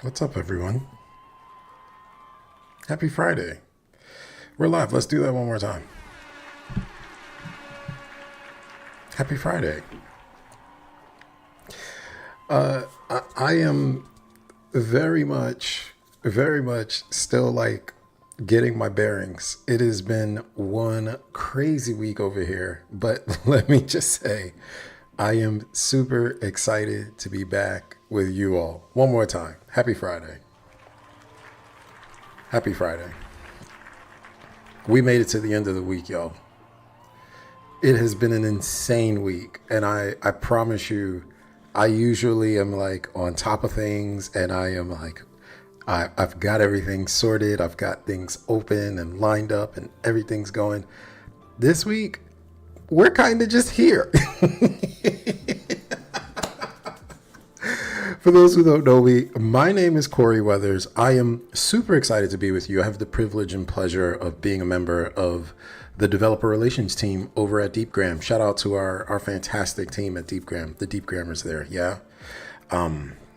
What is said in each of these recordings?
What's up, everyone? Happy Friday. We're live. Let's do that one more time. Happy Friday. I am very much still like getting my bearings. It has been one crazy week over here, but let me just say, I am super excited to be back with you all. One more time. Happy Friday. Happy Friday. We made it to the end of the week, y'all. It has been an insane week, and I promise you, I usually am like on top of things, and I am like, I've got everything sorted, I've got things open and lined up, and everything's going. This week, we're kind of just here. For those who don't know me, my name is Corey Weathers. I am super excited to be with you. I have the privilege and pleasure of being a member of the developer relations team over at Deepgram. Shout out to our fantastic team at Deepgram. The Deepgrammers there, yeah.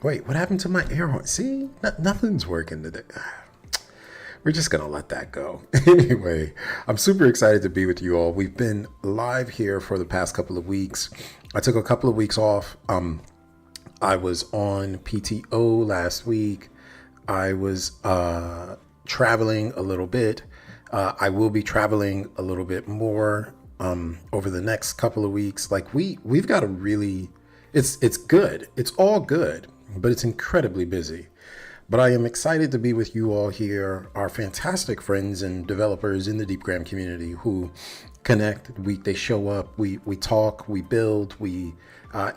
Wait, what happened to my air horn? See, nothing's working today. We're just gonna let that go. Anyway, I'm super excited to be with you all. We've been live here for the past couple of weeks. I took a couple of weeks off. I was on PTO last week. I was traveling a little bit. I will be traveling a little bit more over the next couple of weeks. Like we've got a really, it's good. It's all good, but it's incredibly busy. But I am excited to be with you all here, our fantastic friends and developers in the Deepgram community who connect. They show up. We talk. We build. We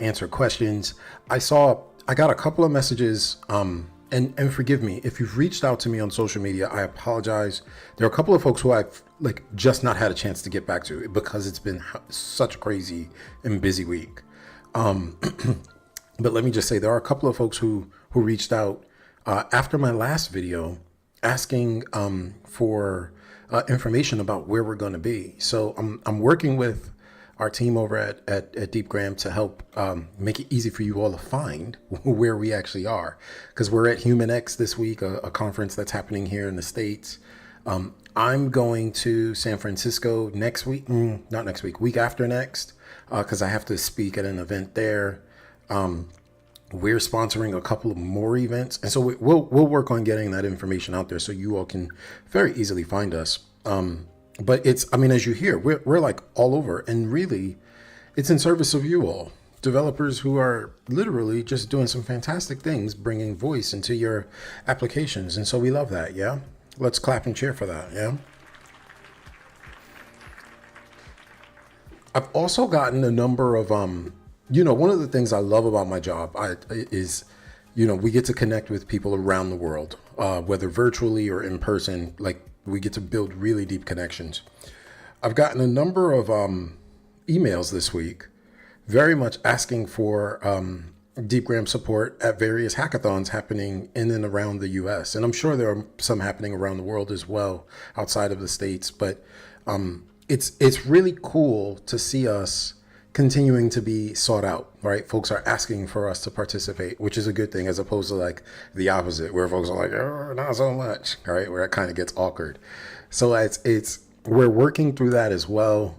answer questions. I got a couple of messages. And forgive me if you've reached out to me on social media. I apologize. There are a couple of folks who I've like just not had a chance to get back to because it's been such a crazy and busy week. But let me just say there are a couple of folks who reached out after my last video asking for information about where we're going to be. So I'm working with our team over at Deepgram to help make it easy for you all to find where we actually are. Because we're at HumanX this week, a conference that's happening here in the States. I'm going to San Francisco next week, not next week, week after next, because I have to speak at an event there. We're sponsoring a couple of more events. And so we'll work on getting that information out there so you all can very easily find us. But as you hear, we're like all over, and really it's in service of you all, developers who are literally just doing some fantastic things, bringing voice into your applications. And so we love that. Yeah. Let's clap and cheer for that. Yeah. I've also gotten a number of, one of the things I love about my job is we get to connect with people around the world, whether virtually or in person. Like, we get to build really deep connections. I've gotten a number of emails this week, very much asking for Deepgram support at various hackathons happening in and around the US. And I'm sure there are some happening around the world as well, outside of the States. But it's really cool to see us continuing to be sought out, right? Folks are asking for us to participate, which is a good thing, as opposed to like the opposite, where folks are like, oh, not so much, right? Where it kind of gets awkward. So we're working through that as well.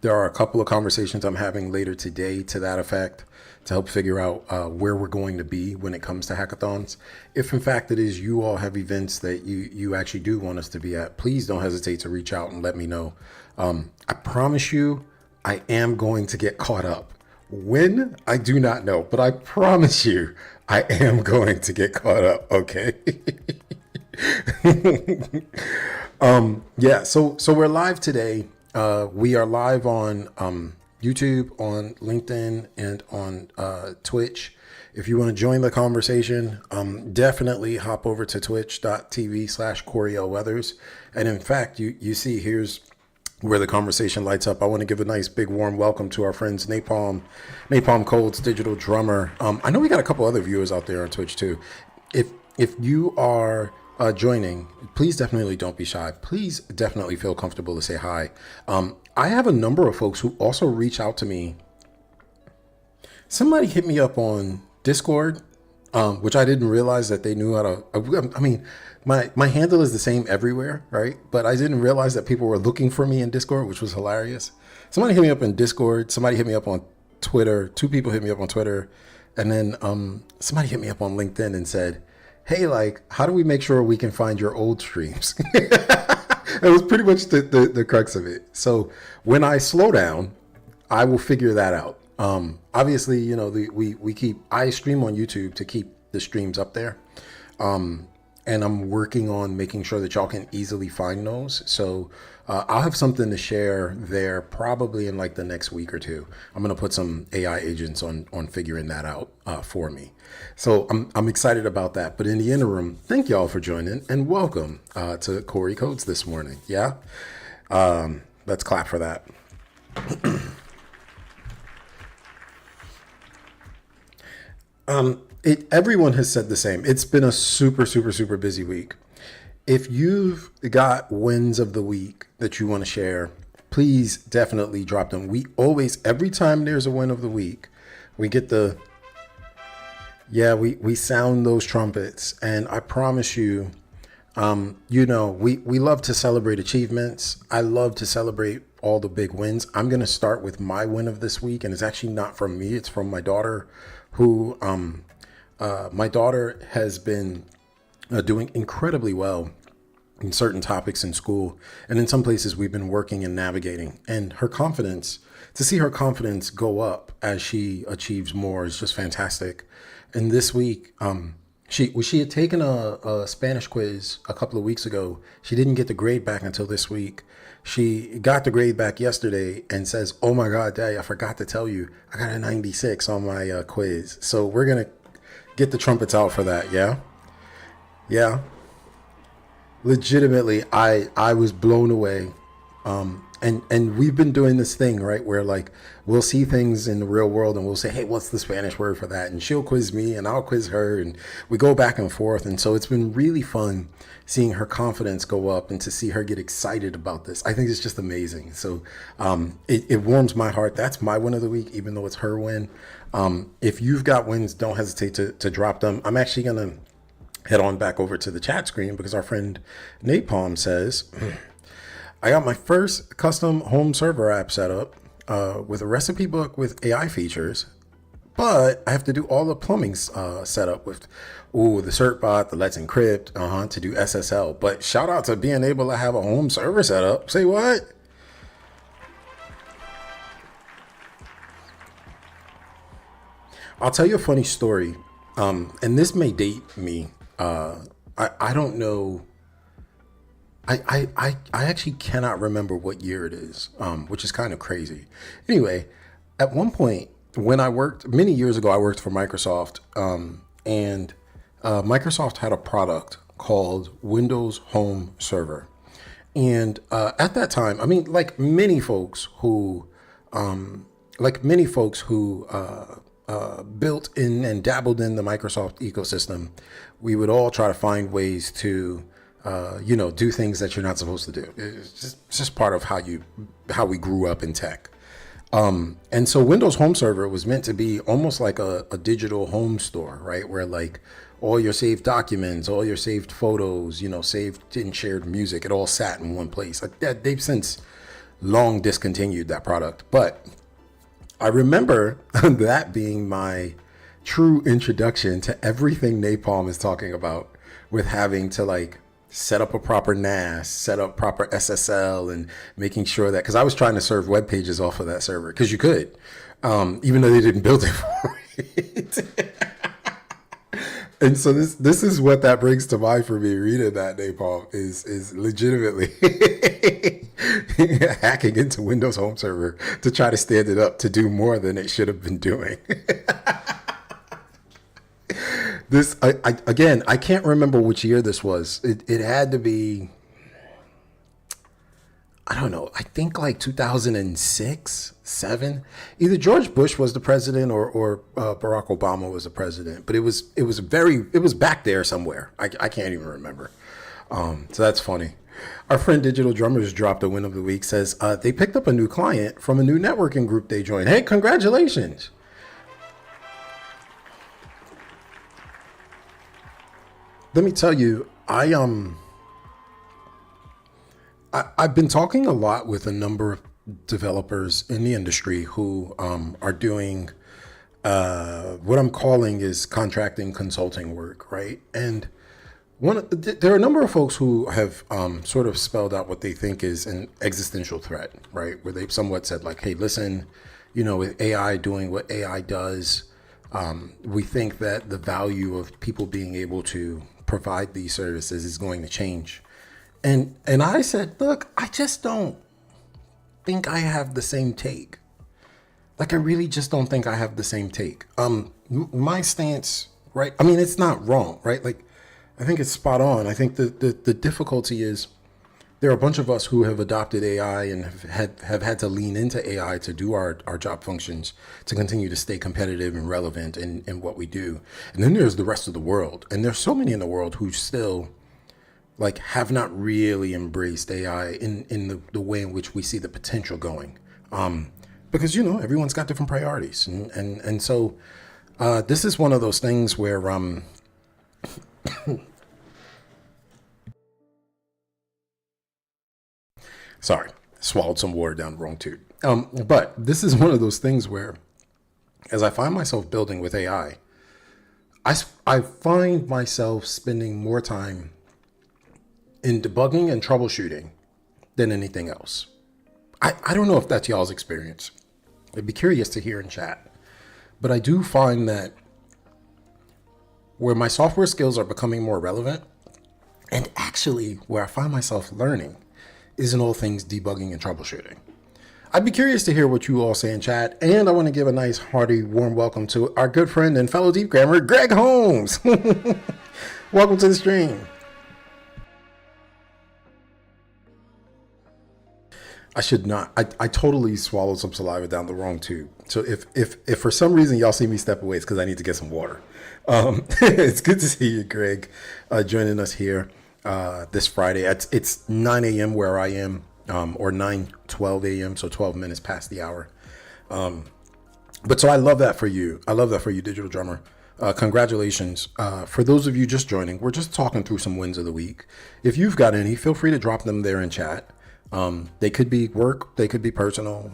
There are a couple of conversations I'm having later today to that effect to help figure out where we're going to be when it comes to hackathons. If in fact it is you all have events that you actually do want us to be at, please don't hesitate to reach out and let me know. I promise you, I am going to get caught up. When? I do not know, but I promise you, I am going to get caught up, okay? So we're live today. We are live on YouTube, on LinkedIn, and on Twitch. If you want to join the conversation, definitely hop over to twitch.tv/Corey L. Weathers. And in fact, you see here's where the conversation lights up. I want to give a nice big warm welcome to our friends Napalm Cold's digital drummer. I know we got a couple other viewers out there on Twitch too. If you are joining, please definitely don't be shy. Please definitely feel comfortable to say hi. I have a number of folks who also reach out to me. Somebody hit me up on Discord which I didn't realize that they knew how to. I mean, my handle is the same everywhere, right? But I didn't realize that people were looking for me in Discord, which was hilarious. Somebody hit me up in Discord. Somebody hit me up on Twitter. Two people hit me up on Twitter, and then somebody hit me up on LinkedIn and said, "Hey, like, how do we make sure we can find your old streams?" It was pretty much the crux of it. So when I slow down, I will figure that out. Obviously, you know, I stream on YouTube to keep the streams up there. And I'm working on making sure that y'all can easily find those. So I'll have something to share there probably in like the next week or two. I'm going to put some AI agents on figuring that out for me. So I'm excited about that. But in the interim, thank y'all for joining and welcome to Corey Codes this morning. Yeah. Let's clap for that. Everyone has said the same. It's been a super, super, super busy week. If you've got wins of the week that you want to share, please definitely drop them. We always, every time there's a win of the week, we get we sound those trumpets. And I promise you, you know, we love to celebrate achievements. I love to celebrate all the big wins. I'm going to start with my win of this week. And it's actually not from me. It's from my daughter who, my daughter has been doing incredibly well in certain topics in school. And in some places we've been working and navigating, and her confidence, to see her confidence go up as she achieves more is just fantastic. And this week, she had taken a Spanish quiz a couple of weeks ago. She didn't get the grade back until this week. She got the grade back yesterday and says, "Oh my God, Daddy, I forgot to tell you, I got a 96 on my quiz." So we're going to get the trumpets out for that. Yeah. Yeah. Legitimately, I was blown away. And we've been doing this thing, right, where like we'll see things in the real world and we'll say, "Hey, what's the Spanish word for that?" And she'll quiz me and I'll quiz her, and we go back and forth. And so it's been really fun seeing her confidence go up and to see her get excited about this. I think it's just amazing. So it warms my heart. That's my win of the week, even though it's her win. If you've got wins, don't hesitate to drop them. I'm actually going to head on back over to the chat screen because our friend Napalm says, "I got my first custom home server app set up with a recipe book with AI features, but I have to do all the plumbing set up with the CertBot, the Let's Encrypt, to do SSL. But shout out to being able to have a home server set up." Say what? I'll tell you a funny story, and this may date me. I don't know. I actually cannot remember what year it is, which is kind of crazy. Anyway, at one point when I worked many years ago, I worked for Microsoft, and Microsoft had a product called Windows Home Server. And at that time, I mean, like many folks who built in and dabbled in the Microsoft ecosystem, we would all try to find ways to do things that you're not supposed to do. It's just part of how we grew up in tech. And so Windows Home Server was meant to be almost like a digital home store, right? Where like all your saved documents, all your saved photos, saved and shared music, it all sat in one place. Like that, they've since long discontinued that product. But I remember that being my true introduction to everything Napalm is talking about, with having to like set up a proper NAS, set up proper SSL, and making sure that, because I was trying to serve web pages off of that server, because you could, even though they didn't build it for it. And so this is what that brings to mind for me reading that, Napalm, is legitimately hacking into Windows Home Server to try to stand it up to do more than it should have been doing. This, I can't remember which year this was. It had to be, I don't know, I think like 2006, 7. Either George Bush was the president or Barack Obama was the president. But it was back there somewhere. I can't even remember. So that's funny. Our friend Digital Drummers dropped a win of the week, says they picked up a new client from a new networking group they joined. Hey, congratulations. let me tell you, I've been talking a lot with a number of developers in the industry who are doing what I'm calling is contracting consulting work, right? And there are a number of folks who have sort of spelled out what they think is an existential threat, right? Where they've somewhat said like, hey, listen, with AI doing what AI does, we think that the value of people being able to provide these services is going to change. And I said, look, I just don't think I have the same take. Like, I really just don't think I have the same take. My stance, right? I mean, it's not wrong, right? Like, I think it's spot on. I think the difficulty is there are a bunch of us who have adopted AI and have had to lean into AI to do our job functions to continue to stay competitive and relevant in what we do. And then there's the rest of the world. And there's so many in the world who still like have not really embraced AI in the way in which we see the potential going. Because, everyone's got different priorities. And so this is one of those things where sorry, swallowed some water down the wrong tube. But this is one of those things where, as I find myself building with AI, I find myself spending more time in debugging and troubleshooting than anything else. I don't know if that's y'all's experience. I'd be curious to hear in chat. But I do find that where my software skills are becoming more relevant, and actually where I find myself learning, is in all things debugging and troubleshooting. I'd be curious to hear what you all say in chat, and I want to give a nice, hearty, warm welcome to our good friend and fellow Deepgrammer, Greg Holmes. Welcome to the stream. I should not. I totally swallowed some saliva down the wrong tube. So if for some reason y'all see me step away, it's because I need to get some water. It's good to see you, Greg, joining us here this Friday. It's 9 a.m. where I am, or 9:12 a.m. So 12 minutes past the hour. But so I love that for you. I love that for you, Digital Drummer. Congratulations. For those of you just joining, we're just talking through some wins of the week. If you've got any, feel free to drop them there in chat. They could be work, they could be personal.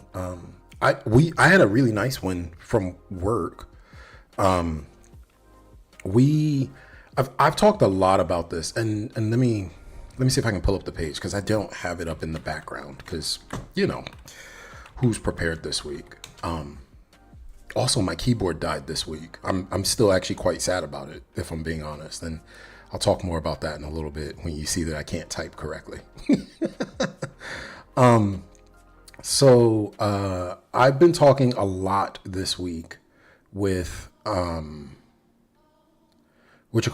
I had a really nice one from work. I've talked a lot about this, and let me see if I can pull up the page because I don't have it up in the background because who's prepared this week. Also, my keyboard died this week. I'm still actually quite sad about it, if I'm being honest. And I'll talk more about that in a little bit when you see that I can't type correctly. So I've been talking a lot this week with with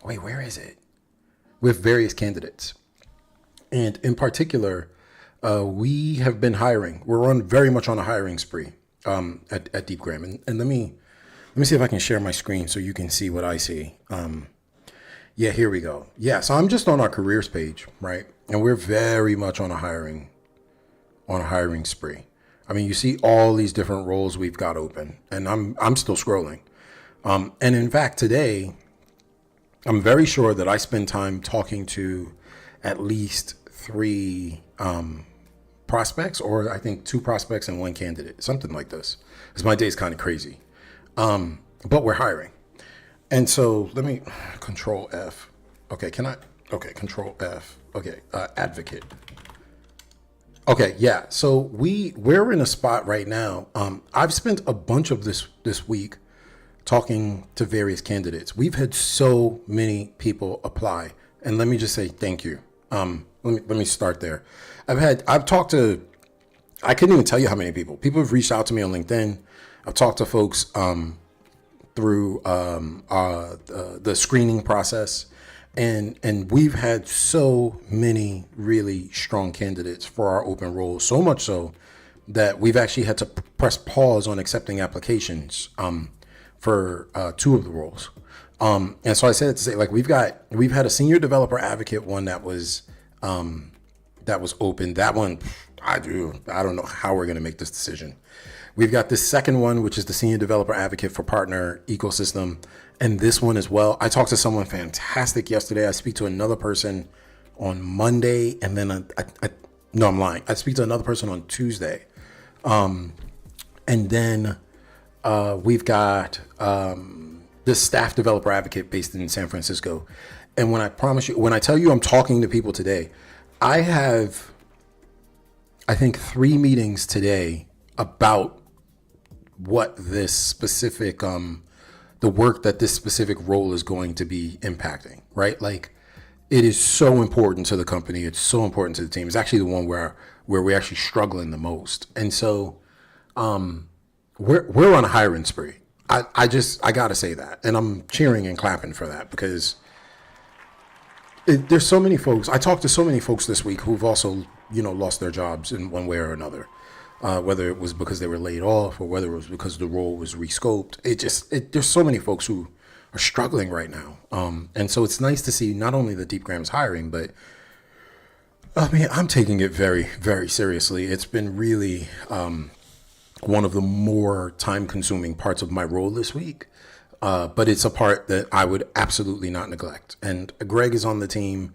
where is it? With various candidates. And in particular, we have been hiring. We're very much on a hiring spree at Deepgram. And let me see if I can share my screen so you can see what I see. Yeah, here we go. Yeah, so I'm just on our careers page, right? And we're very much on a hiring spree. I mean, you see all these different roles we've got open, and I'm still scrolling. And in fact, today, I'm very sure that I spend time talking to at least 3 prospects, or I think 2 prospects and 1 candidate, something like this. Because my day's kind of crazy. But we're hiring. And so let me Control F. Okay, Control F. Okay, advocate. Okay, yeah. So we're in a spot right now. I've spent a bunch of this week talking to various candidates. We've had so many people apply, and let me just say thank you. Let me start there. I've talked to, I couldn't even tell you how many people. People have reached out to me on LinkedIn. I've talked to folks through the screening process, and we've had so many really strong candidates for our open roles. So much so that we've actually had to press pause on accepting applications for 2 of the roles. And so I said it to say, like, we've had a senior developer advocate one that was open. That one, I don't know how we're going to make this decision. We've got this second one, which is the Senior Developer Advocate for Partner Ecosystem. And this one as well. I talked to someone fantastic yesterday. I speak to another person on Monday. And then no, I'm lying. I speak to another person on Tuesday. And then we've got this staff developer advocate based in San Francisco. And when I tell you I'm talking to people today, I have, I think, 3 meetings today about what this specific, the work that this specific role is going to be impacting, right? Like, it is so important to the company. It's so important to the team. It's actually the one where we're actually struggling the most. And so we're on a hiring spree. I gotta say that. And I'm cheering and clapping for that because there's so many folks. I talked to so many folks this week who've also, lost their jobs in one way or another. Whether it was because they were laid off or whether it was because the role was rescoped. There's so many folks who are struggling right now. And so it's nice to see not only the Deepgram's hiring, but I mean, I'm taking it very, very seriously. It's been really one of the more time consuming parts of my role this week. But it's a part that I would absolutely not neglect. And Greg is on the team.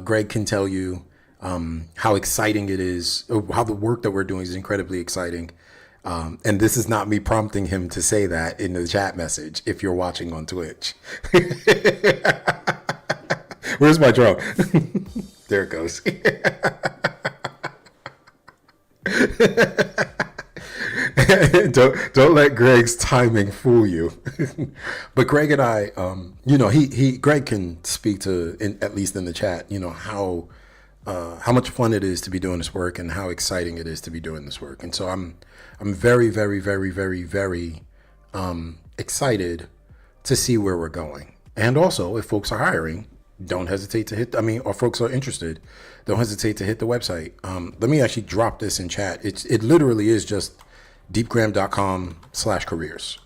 Greg can tell you how exciting it is, how the work that we're doing is incredibly exciting. And this is not me prompting him to say that in the chat message if you're watching on Twitch. Where's my drum? There it goes. Don't let Greg's timing fool you. But Greg and I, Greg can speak to, at least in the chat, how much fun it is to be doing this work and how exciting it is to be doing this work. And so I'm very, very, very, very, very excited to see where we're going. And also, if folks are hiring, don't hesitate to or folks are interested, don't hesitate to hit the website. Let me actually drop this in chat. It literally is just deepgram.com/careers.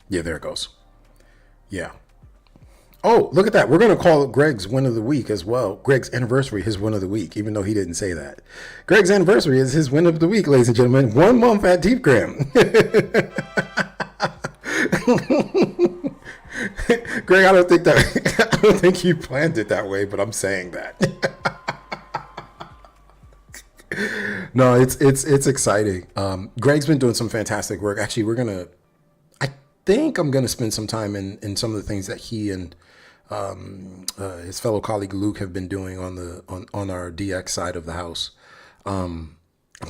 Yeah, there it goes. Yeah. Oh, look at that. We're going to call Greg's win of the week as well. Greg's anniversary, his win of the week, even though he didn't say that. Greg's anniversary is his win of the week, ladies and gentlemen. 1 month at Deepgram. Greg, I don't think you planned it that way, but I'm saying that. No, it's exciting. Greg's been doing some fantastic work. Actually, I think I'm going to spend some time in some of the things that he and his fellow colleague Luke have been doing on our DX side of the house. I'm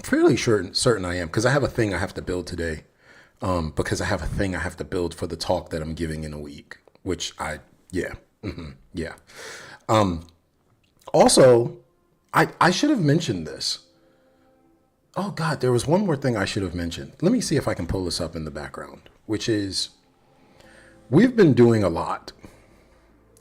fairly certain I am, because I have a thing I have to build today. Because I have a thing I have to build for the talk that I'm giving in a week, which yeah. Also, I should have mentioned this. Oh God, there was one more thing I should have mentioned. Let me see if I can pull this up in the background, which is we've been doing a lot.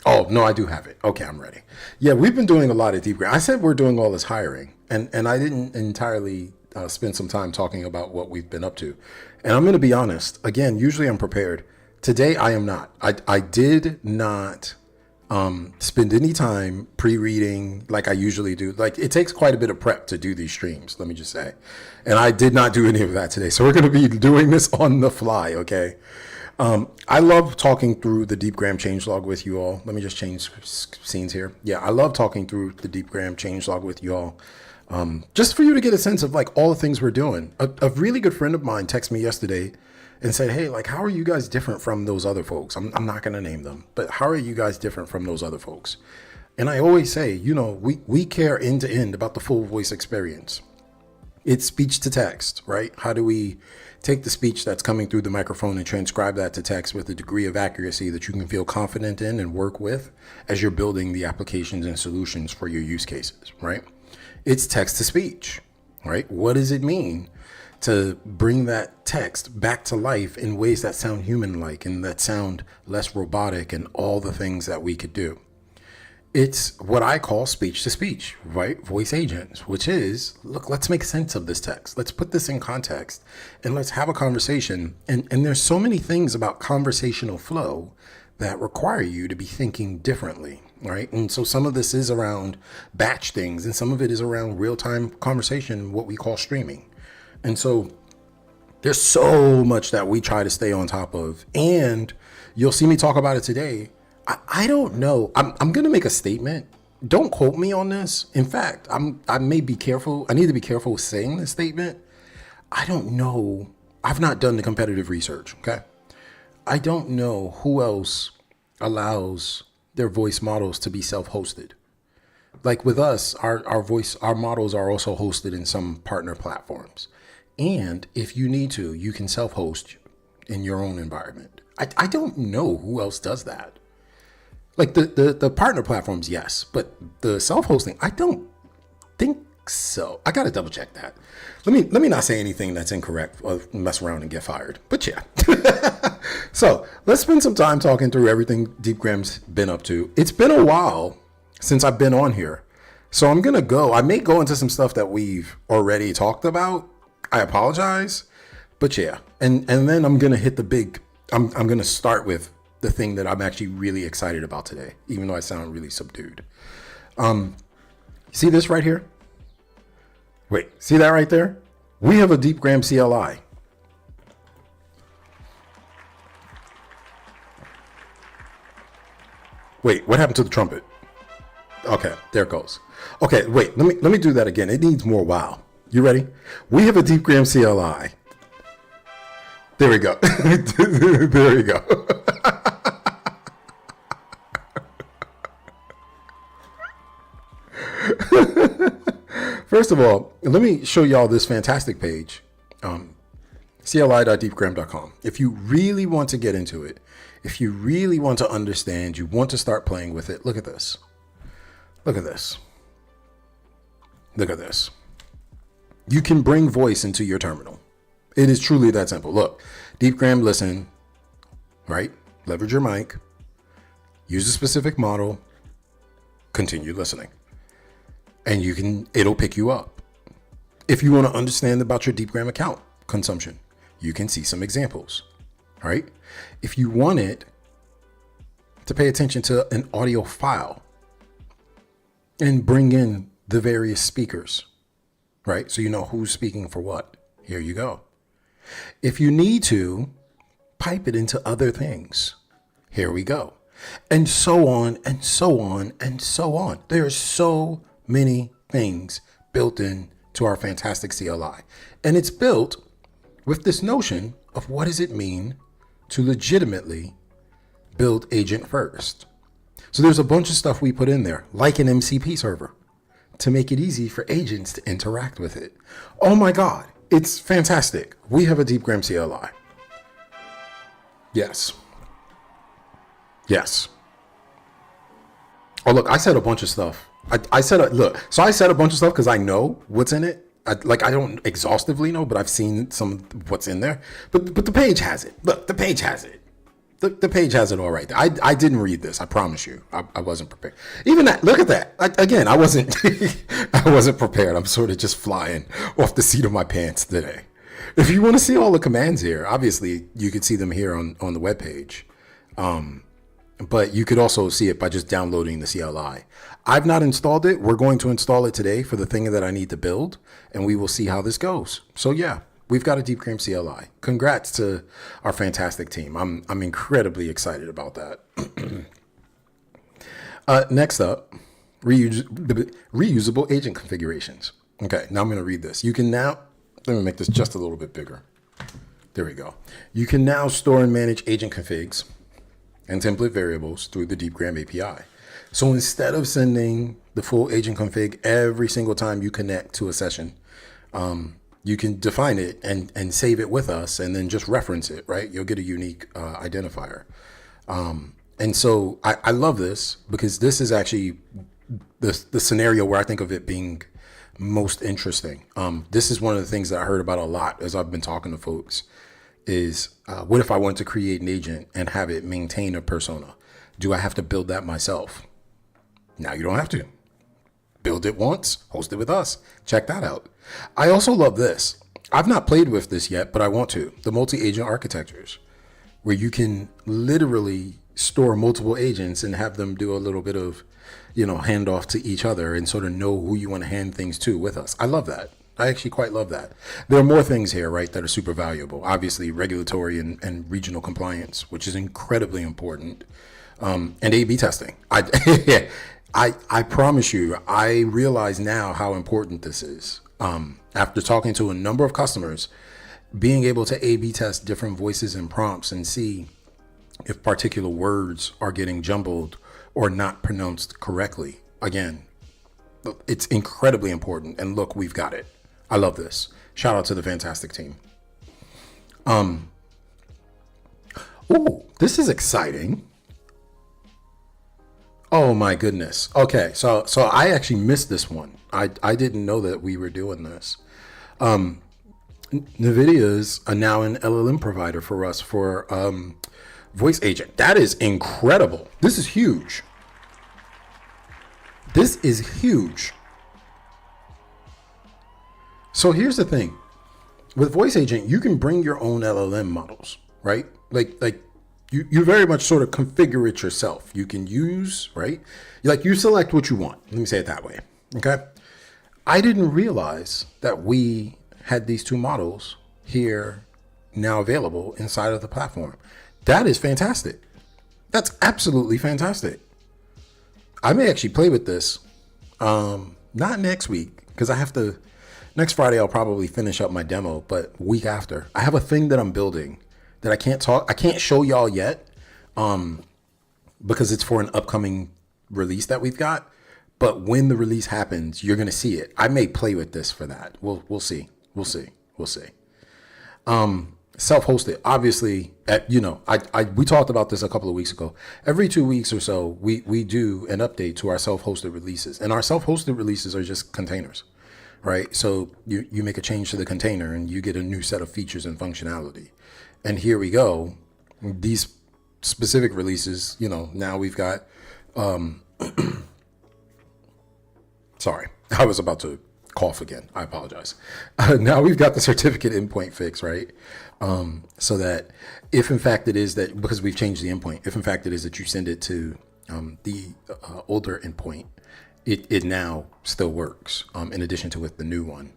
Oh, no, I do have it. Okay, I'm ready. Yeah, we've been doing a lot at Deepgram. I said we're doing all this hiring, and I didn't entirely spend some time talking about what we've been up to. And I'm going to be honest. Again, usually I'm prepared. Today, I am not. I did not spend any time pre-reading like I usually do. Like, it takes quite a bit of prep to do these streams, let me just say. And I did not do any of that today. So we're going to be doing this on the fly, okay? I love talking through the Deepgram changelog with you all. Let me just change scenes here. Yeah, I love talking through the Deepgram changelog with you all. Just for you to get a sense of like all the things we're doing. A really good friend of mine texted me yesterday and said, hey, like, how are you guys different from those other folks? I'm not going to name them, but how are you guys different from those other folks? And I always say, we care end to end about the full voice experience. It's speech to text, right? How do we take the speech that's coming through the microphone and transcribe that to text with a degree of accuracy that you can feel confident in and work with as you're building the applications and solutions for your use cases, right? It's text to speech, right? What does it mean to bring that text back to life in ways that sound human-like and that sound less robotic and all the things that we could do? It's what I call speech to speech, right? Voice agents, which is, look, let's make sense of this text. Let's put this in context and let's have a conversation. And there's so many things about conversational flow that require you to be thinking differently, right? And so some of this is around batch things, and some of it is around real-time conversation, what we call streaming. And so there's so much that we try to stay on top of, and you'll see me talk about it today. I don't know. I'm going to make a statement. Don't quote me on this. In fact, I may be careful. I need to be careful with saying this statement. I don't know. I've not done the competitive research. Okay. I don't know who else allows their voice models to be self-hosted. Like with us, our models are also hosted in some partner platforms. And if you need to, you can self-host in your own environment. I don't know who else does that. Like the partner platforms, yes, but the self-hosting, I don't think so. I got to double check that. Let me not say anything that's incorrect or mess around and get fired. But yeah. So let's spend some time talking through everything Deepgram's been up to. It's been a while since I've been on here. So I may go into some stuff that we've already talked about. I apologize. But yeah. And then I'm going to hit the big, I'm going to start with the thing that I'm actually really excited about today, even though I sound really subdued. See this right here? Wait, see that right there? We have a Deepgram CLI. Wait, what happened to the trumpet? Okay, there it goes. Okay, wait, let me do that again. It needs more wow. You ready? We have a Deepgram CLI. There we go. There we go. First of all, let me show y'all this fantastic page, cli.deepgram.com. If you really want to get into it, if you really want to understand, you want to start playing with it, look at this. Look at this. Look at this. You can bring voice into your terminal. It is truly that simple. Look, Deepgram listen, right? Leverage your mic, use a specific model, continue listening. And it'll pick you up. If you want to understand about your Deepgram account consumption, you can see some examples, right? If you want it to pay attention to an audio file and bring in the various speakers, right? So you know who's speaking for what. Here you go. If you need to, pipe it into other things. Here we go. And so on and so on and so on. There's so many things built in to our fantastic CLI. And it's built with this notion of what does it mean to legitimately build agent first. So there's a bunch of stuff we put in there, like an MCP server, to make it easy for agents to interact with it. Oh my God, it's fantastic. We have a Deepgram CLI. Yes. Yes. Oh, look, I said a bunch of stuff. I said a bunch of stuff because I know what's in it. I don't exhaustively know, but I've seen some of what's in there. But the page has it. Look, the page has it. The page has it all right there. I didn't read this. I promise you. I wasn't prepared. Even that. Look at that. I wasn't. I wasn't prepared. I'm sort of just flying off the seat of my pants today. If you want to see all the commands here, obviously you could see them here on the webpage. But you could also see it by just downloading the CLI. I've not installed it. We're going to install it today for the thing that I need to build, and we will see how this goes. So yeah, we've got a Deepgram CLI. Congrats to our fantastic team. I'm incredibly excited about that. Next up, reusable agent configurations. Okay, now I'm going to read this. You can now, let me make this just a little bit bigger. There we go. You can now store and manage agent configs and template variables through the Deepgram API. So instead of sending the full agent config every single time you connect to a session, you can define it and save it with us and then just reference it, right? You'll get a unique identifier. And so I love this because this is actually the scenario where I think of it being most interesting. This is one of the things that I heard about a lot as I've been talking to folks is what if I want to create an agent and have it maintain a persona? Do I have to build that myself? Now you don't have to. Build it once, host it with us. Check that out. I also love this. I've not played with this yet, but I want to. The multi-agent architectures, where you can literally store multiple agents and have them do a little bit of, handoff to each other and sort of know who you want to hand things to with us. I love that. I actually quite love that. There are more things here, right, that are super valuable. Obviously, regulatory and regional compliance, which is incredibly important, and A/B testing. I promise you, I realize now how important this is. After talking to a number of customers, being able to A/B test different voices and prompts and see if particular words are getting jumbled or not pronounced correctly. Again, it's incredibly important. And look, we've got it. I love this. Shout out to the fantastic team. Oh, this is exciting. Oh my goodness. Okay, so I actually missed this one. I didn't know that we were doing this. NVIDIA's now an LLM provider for us for voice agent. That is incredible. This is huge. This is huge. So here's the thing. With voice agent, you can bring your own LLM models, right? Like you very much sort of configure it yourself. You can use, right? You select what you want. Let me say it that way. Okay. I didn't realize that we had these two models here now available inside of the platform. That is fantastic. That's absolutely fantastic. I may actually play with this. Not next week, because next Friday I'll probably finish up my demo, but week after. I have a thing that I'm building that I can't show y'all yet, because it's for an upcoming release that we've got. But when the release happens, you're gonna see it. I may play with this for that. We'll see. We'll see. Self-hosted, obviously. We talked about this a couple of weeks ago. Every 2 weeks or so, we do an update to our self-hosted releases, and our self-hosted releases are just containers, right? So you make a change to the container, and you get a new set of features and functionality. And here we go. These specific releases, now we've got. Sorry, I was about to cough again. I apologize. Now we've got the certificate endpoint fix, right? So that if in fact it is that, because we've changed the endpoint, if in fact it is that you send it to the older endpoint, it now still works. In addition to with the new one,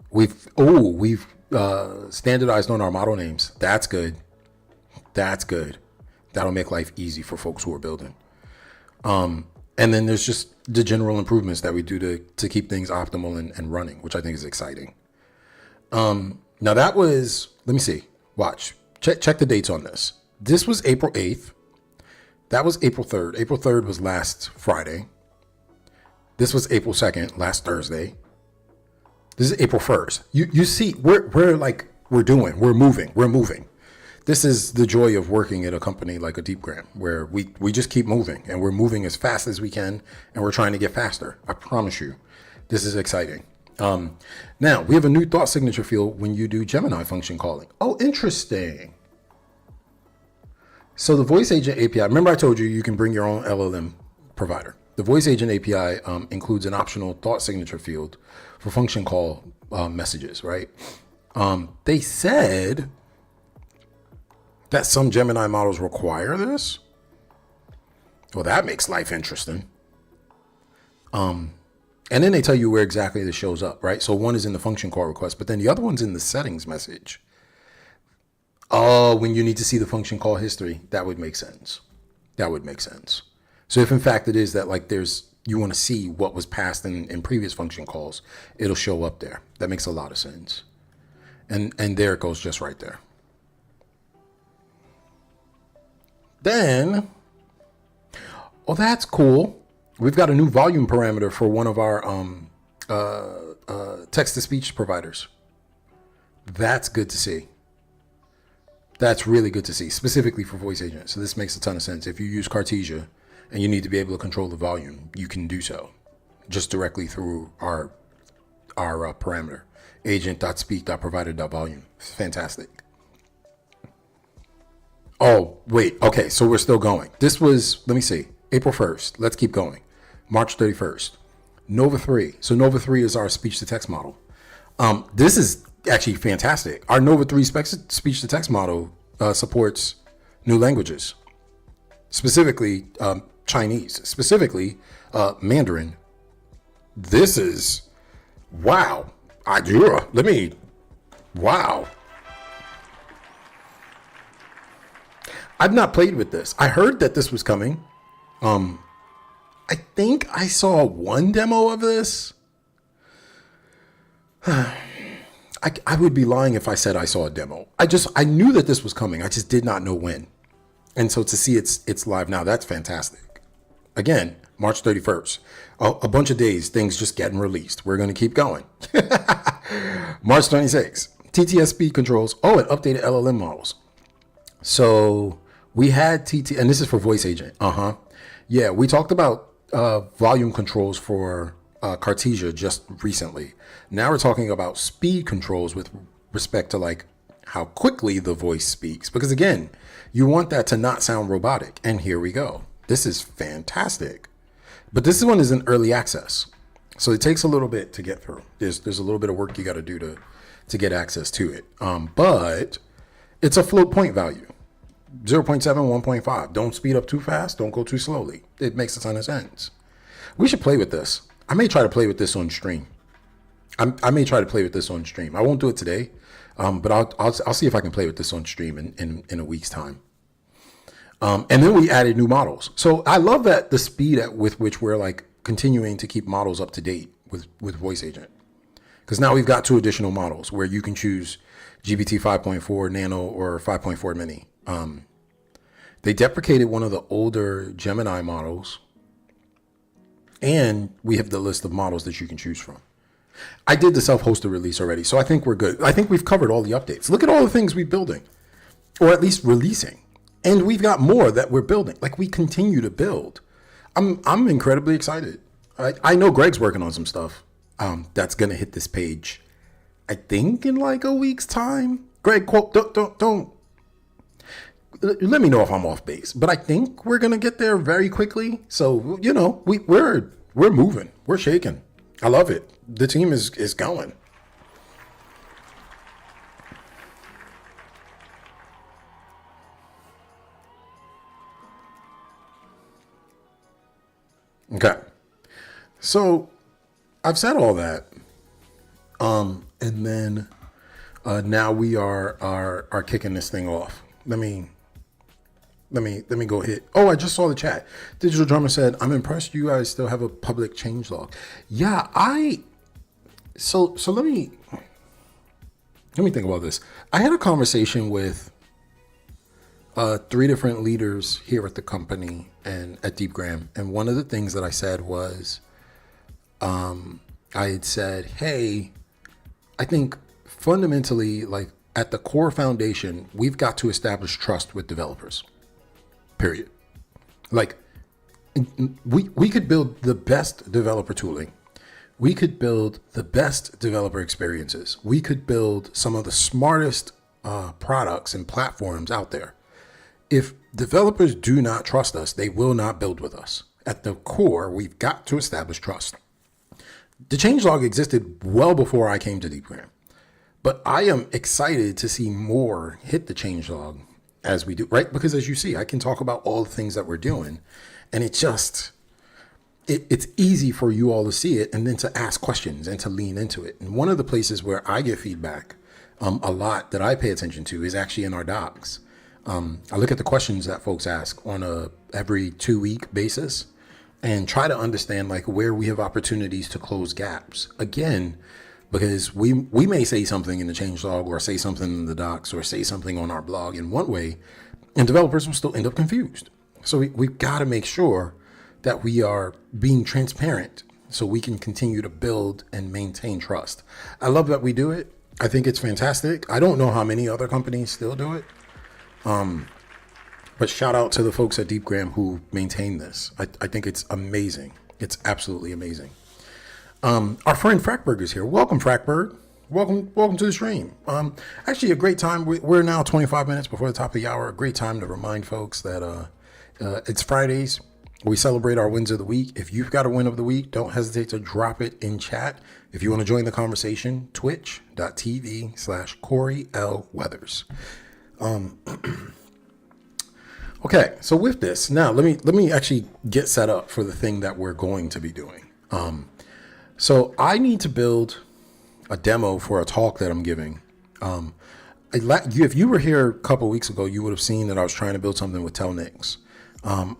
we've standardized on our model names. That's good. That'll make life easy for folks who are building. And then there's just the general improvements that we do to keep things optimal and running, which I think is exciting. Now that was, let me see, watch, check the dates on this. This was April 8th. That was April 3rd. April 3rd was last Friday. This was April 2nd, last Thursday. This is April 1st. You see, we're moving. This is the joy of working at a company like a Deepgram, where we just keep moving, and we're moving as fast as we can, and we're trying to get faster. I promise you, this is exciting. Now we have a new thought signature field when you do Gemini function calling. Oh, interesting. So the voice agent API, remember I told you you can bring your own LLM provider. The voice agent API includes an optional thought signature field for function call messages, right? They said that some Gemini models require this. Well, that makes life interesting. And then they tell you where exactly this shows up, right? So one is in the function call request, but then the other one's in the settings message. Oh, when you need to see the function call history, that would make sense. So if in fact it is that you want to see what was passed in previous function calls, it'll show up there. That makes a lot of sense. And there it goes, just right there. Then, oh, that's cool. We've got a new volume parameter for one of our text-to-speech providers. That's good to see. That's really good to see, specifically for voice agents. So this makes a ton of sense. If you use Cartesia and you need to be able to control the volume, you can do so just directly through our parameter, agent.speak.provider.volume. It's fantastic. Oh, wait. Okay, so we're still going. This was, let me see, April 1st. Let's keep going. March 31st. Nova 3. So Nova 3 is our speech-to-text model. This is actually fantastic. Our Nova 3 speech-to-text model supports new languages. specifically Chinese, specifically Mandarin. This is wow. Wow. I've not played with this. I heard that this was coming. I think I saw one demo of this. I would be lying if I said I saw a demo. I knew that this was coming. I just did not know when. And so to see it's live now, that's fantastic. Again, March 31st. A bunch of days, things just getting released. We're going to keep going. March 26th. TTS speed controls. Oh, and updated LLM models. So we had and this is for voice agent. Yeah, we talked about volume controls for Cartesia just recently. Now we're talking about speed controls with respect to like how quickly the voice speaks. Because again, you want that to not sound robotic. And here we go. This is fantastic. But this one is in early access. So it takes a little bit to get through. There's a little bit of work you got to do to get access to it. But it's a float point value. 0.7, 1.5. Don't speed up too fast. Don't go too slowly. It makes a ton of sense. We should play with this. I may try to play with this on stream. I may try to play with this on stream. I won't do it today, but I'll see if I can play with this on stream in a week's time. And then we added new models. So I love that the speed with which we're like continuing to keep models up to date with Voice Agent. Because now we've got 2 additional models where you can choose GPT 5.4 Nano or 5.4 Mini. They deprecated one of the older Gemini models, and we have the list of models that you can choose from. I did the self-hosted release already, so I think we're good. I think we've covered all the updates. Look at all the things we're building, or at least releasing. And we've got more that we're building. Like, we continue to build. I'm incredibly excited. I know Greg's working on some stuff that's going to hit this page, I think, in like a week's time. Greg, don't. Let me know if I'm off base, but I think we're gonna get there very quickly. So we're moving, we're shaking. I love it. The team is going. Okay, so I've said all that, and then now we are kicking this thing off. Let me go hit. Oh, I just saw the chat. Digital Drummer said, "I'm impressed you guys still have a public changelog." Yeah, so let me think about this. I had a conversation with 3 different leaders here at the company and at Deepgram, and one of the things that I said was, I had said, "Hey, I think fundamentally, like at the core foundation, we've got to establish trust with developers. Period. Like, we could build the best developer tooling. We could build the best developer experiences. We could build some of the smartest products and platforms out there. If developers do not trust us, they will not build with us. At the core, we've got to establish trust." The changelog existed well before I came to Deepgram, but I am excited to see more hit the changelog as we do, right? Because as you see, I can talk about all the things that we're doing, and it's easy for you all to see it and then to ask questions and to lean into it. And one of the places where I get feedback a lot that I pay attention to is actually in our docs. I look at the questions that folks ask on a every 2-week basis and try to understand like where we have opportunities to close gaps. Again, because we may say something in the changelog or say something in the docs or say something on our blog in one way, and developers will still end up confused. So we've got to make sure that we are being transparent so we can continue to build and maintain trust. I love that we do it. I think it's fantastic. I don't know how many other companies still do it. But shout out to the folks at Deepgram who maintain this. I think it's amazing. It's absolutely amazing. Our friend Frackberg is here. Welcome, Frackberg. Welcome to the stream. Actually, a great time. We're now 25 minutes before the top of the hour. A great time to remind folks that it's Fridays. We celebrate our wins of the week. If you've got a win of the week, don't hesitate to drop it in chat. If you want to join the conversation, twitch.tv/Corey L. Weathers. Okay, so with this, now let me actually get set up for the thing that we're going to be doing. So I need to build a demo for a talk that I'm giving. If you were here a couple weeks ago, you would have seen that I was trying to build something with Telnix. I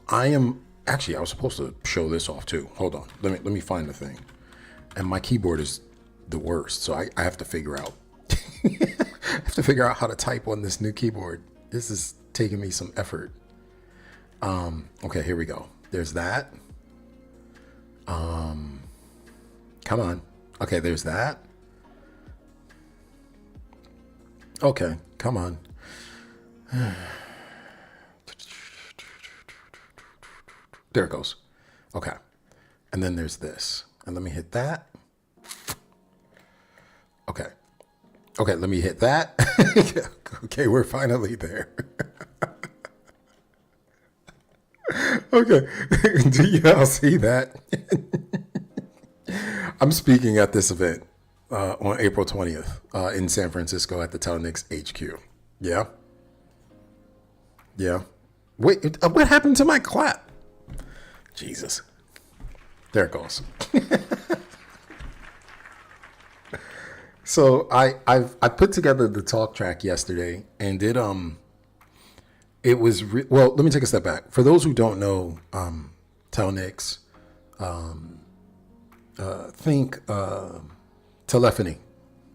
was supposed to show this off too. Hold on, let me find the thing. And my keyboard is the worst, so I have to figure out. I have to figure out how to type on this new keyboard. This is taking me some effort. Okay, here we go. There's that. Come on. Okay, there's that. Okay, come on. There it goes. Okay. And then there's this. And let me hit that. Okay. Okay, let me hit that. Okay, we're finally there. Okay. Do y'all see that? I'm speaking at this event on April 20th in San Francisco at the Telnix HQ. Yeah? Yeah. Wait, what happened to my clap? Jesus. There it goes. So I put together the talk track yesterday, and it was well. Let me take a step back. For those who don't know, Telnix, think telephony,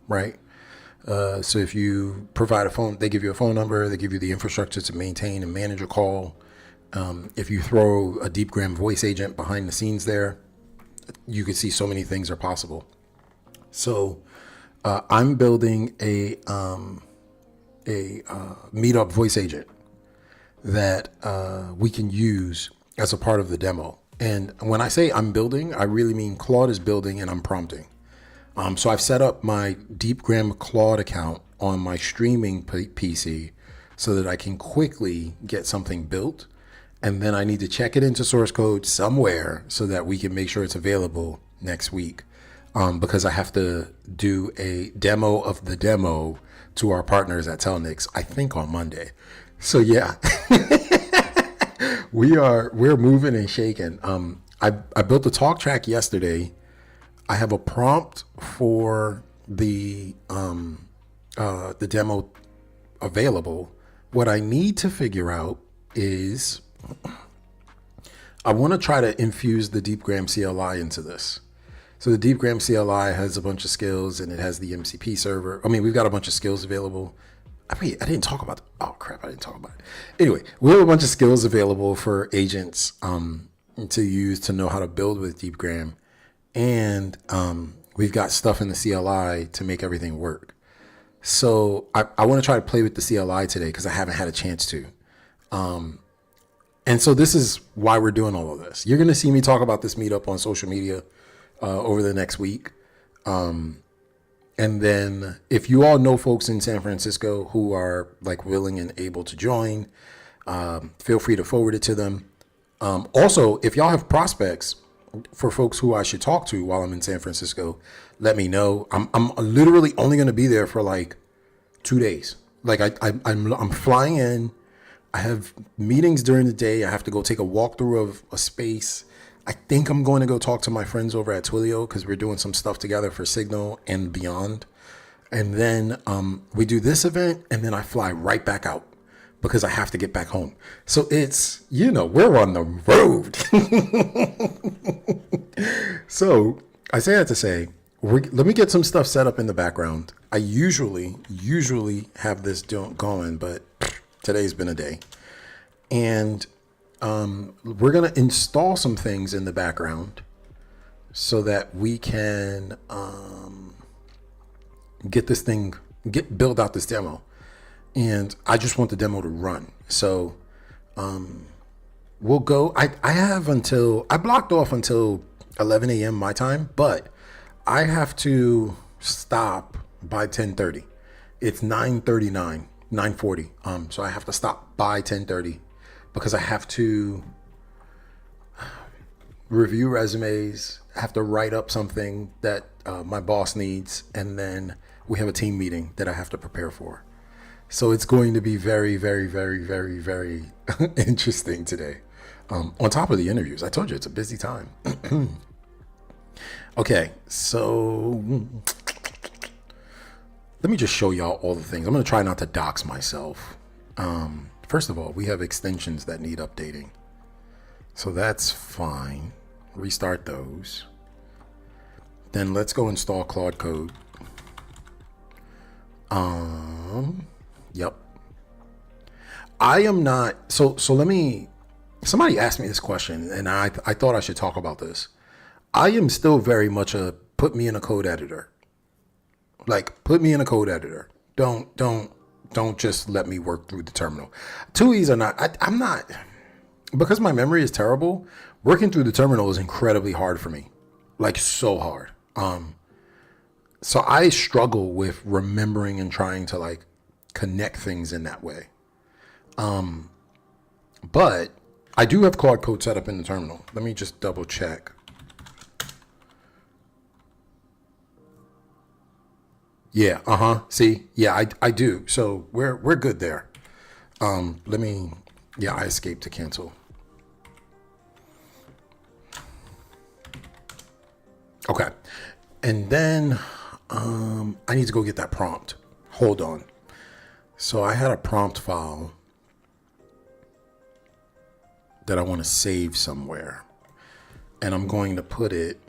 right? So if you provide a phone, they give you a phone number, they give you the infrastructure to maintain and manage a call. If you throw a Deepgram voice agent behind the scenes there, you could see so many things are possible. So I'm building a meetup voice agent that we can use as a part of the demo. And when I say I'm building, I really mean Claude is building and I'm prompting. So I've set up my Deepgram Claude account on my streaming PC so that I can quickly get something built. And then I need to check it into source code somewhere so that we can make sure it's available next week. Because I have to do a demo of the demo to our partners at Telnix, I think on Monday. So yeah, we're moving and shaking. I built a talk track yesterday. I have a prompt for the demo available. What I need to figure out is I want to try to infuse the Deepgram CLI into this. So the Deepgram CLI has a bunch of skills and it has the MCP server. I mean, we've got a bunch of skills available. I didn't talk about oh crap, I didn't talk about it. Anyway, we have a bunch of skills available for agents to use to know how to build with Deepgram. And we've got stuff in the CLI to make everything work. So I want to try to play with the CLI today because I haven't had a chance to. And so this is why we're doing all of this. You're going to see me talk about this meetup on social media over the next week. And then if you all know folks in San Francisco who are like willing and able to join, feel free to forward it to them. Also, if y'all have prospects for folks who I should talk to while I'm in San Francisco, let me know. I'm literally only going to be there for like 2 days. Like I'm flying in. I have meetings during the day. I have to go take a walkthrough of a space. I think I'm going to go talk to my friends over at Twilio because we're doing some stuff together for Signal and beyond. And then we do this event and then I fly right back out because I have to get back home. So it's, we're on the road. So I say that to say, let me get some stuff set up in the background. I usually have this going, but today's been a day. And we're going to install some things in the background so that we can build out this demo. And I just want the demo to run. So we'll go. I blocked off until 11 a.m. my time, but I have to stop by 10:30. It's 9:39, 9:40. So I have to stop by 10:30 because I have to review resumes. I have to write up something that my boss needs, and then we have a team meeting that I have to prepare for. So it's going to be very, very, very, very, very interesting today. On top of the interviews, I told you it's a busy time. Okay, so let me just show y'all all the things. I'm going to try not to dox myself. First of all, we have extensions that need updating. So that's fine. Restart those. Then let's go install Claude Code. Yep. I am not, so let me, somebody asked me this question and I thought I should talk about this. I am still very much a put me in a code editor. Like put me in a code editor. Don't just let me work through the terminal. TUIs are not, I'm not, because my memory is terrible, working through the terminal is incredibly hard for me. Like so hard. So I struggle with remembering and trying to like connect things in that way. But I do have Claude Code set up in the terminal. Let me just double check. Yeah, see, yeah, I do. So we're good there. Let me, yeah, I escaped to cancel. Okay. And then I need to go get that prompt. Hold on. So I had a prompt file that I want to save somewhere. And I'm going to put it,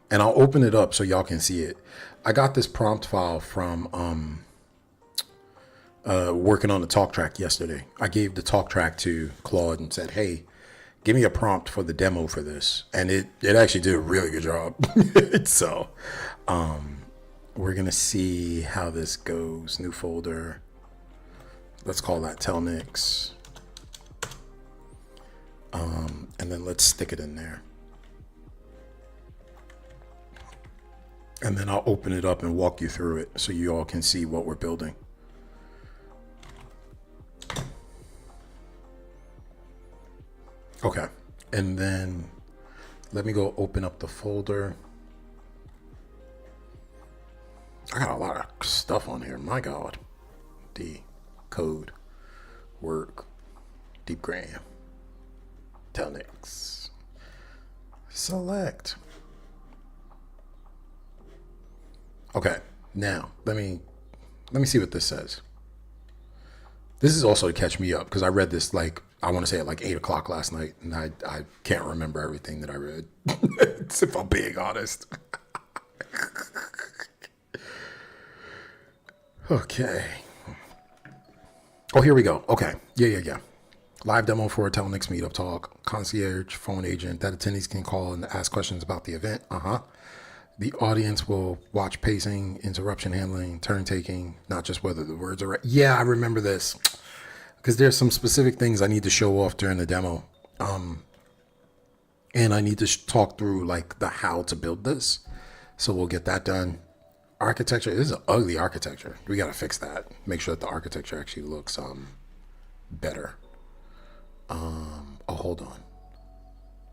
and I'll open it up so y'all can see it. I got this prompt file from working on the talk track yesterday. I gave the talk track to Claude and said, hey, give me a prompt for the demo for this. And it actually did a really good job. So we're going to see how this goes. New folder. Let's call that Telnix. And then let's stick it in there. And then I'll open it up and walk you through it so you all can see what we're building. Okay, and then let me go open up the folder. I got a lot of stuff on here, my God. D, code, work, Deepgram, Telnix, select. Okay, now let me see what this says. This is also to catch me up because I read this like, I want to say at like 8 o'clock last night, and I can't remember everything that I read. If I'm being honest. Okay. Oh, here we go. Okay. Yeah. Live demo for a Telnix meetup talk. Concierge phone agent that attendees can call and ask questions about the event. The audience will watch pacing, interruption handling, turn taking, not just whether the words are right. Yeah, I remember this because there's some specific things I need to show off during the demo. And I need to talk through like the how to build this. So we'll get that done. Architecture, this is an ugly architecture. We got to fix that. Make sure that the architecture actually looks better. Oh, hold on.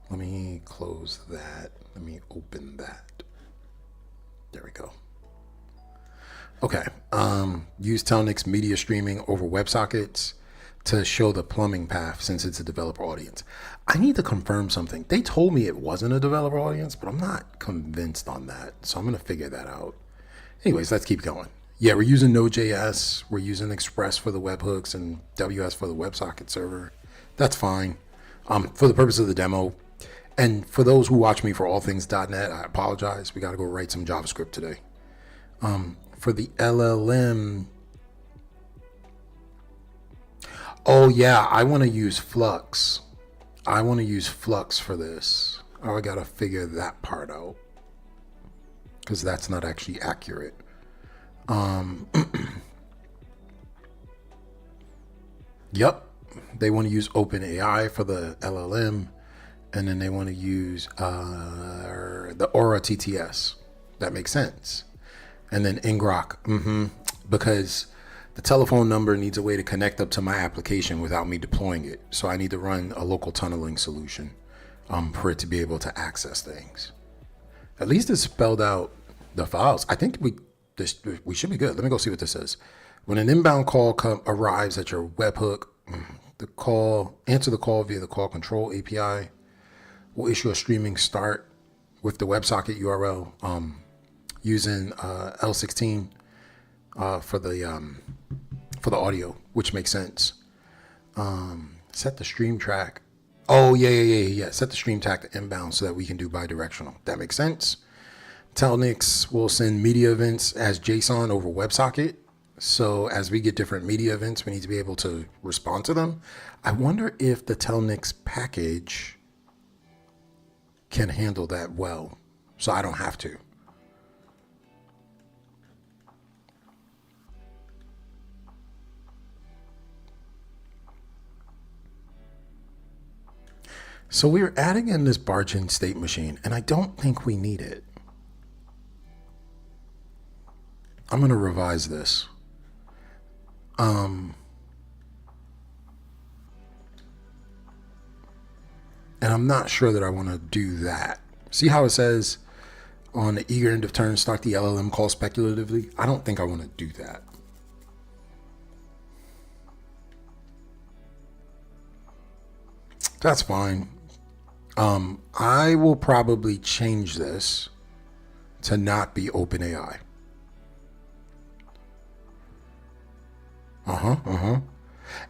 Let me close that. Let me open that. There we go. Okay. Use Telnix media streaming over WebSockets to show the plumbing path since it's a developer audience. I need to confirm something. They told me it wasn't a developer audience, but I'm not convinced on that. So I'm going to figure that out. Anyways, let's keep going. Yeah, we're using Node.js. We're using Express for the webhooks and WS for the WebSocket server. That's fine. For the purpose of the demo, and for those who watch me for all things .NET, I apologize. We got to go write some JavaScript today. For the LLM, oh yeah, I want to use Flux. I want to use Flux for this. Oh, I got to figure that part out because that's not actually accurate. Yep, they want to use OpenAI for the LLM. And then they want to use the Aura TTS. That makes sense. And then Ngrok, because the telephone number needs a way to connect up to my application without me deploying it. So I need to run a local tunneling solution for it to be able to access things. At least it's spelled out the files. I think we should be good. Let me go see what this says. When an inbound call arrives at your webhook, answer the call via the call control API. We'll issue a streaming start with the WebSocket URL using L16 for the audio, which makes sense. Set the stream track. Oh, yeah. Set the stream track to inbound so that we can do bidirectional. That makes sense. Telnix will send media events as JSON over WebSocket. So as we get different media events, we need to be able to respond to them. I wonder if the Telnix package can handle that well, so I don't have to. So we're adding in this barge-in state machine, and I don't think we need it. I'm going to revise this. And I'm not sure that I want to do that. See how it says on the eager end of turn, start the LLM call speculatively? I don't think I want to do that. That's fine. I will probably change this to not be OpenAI.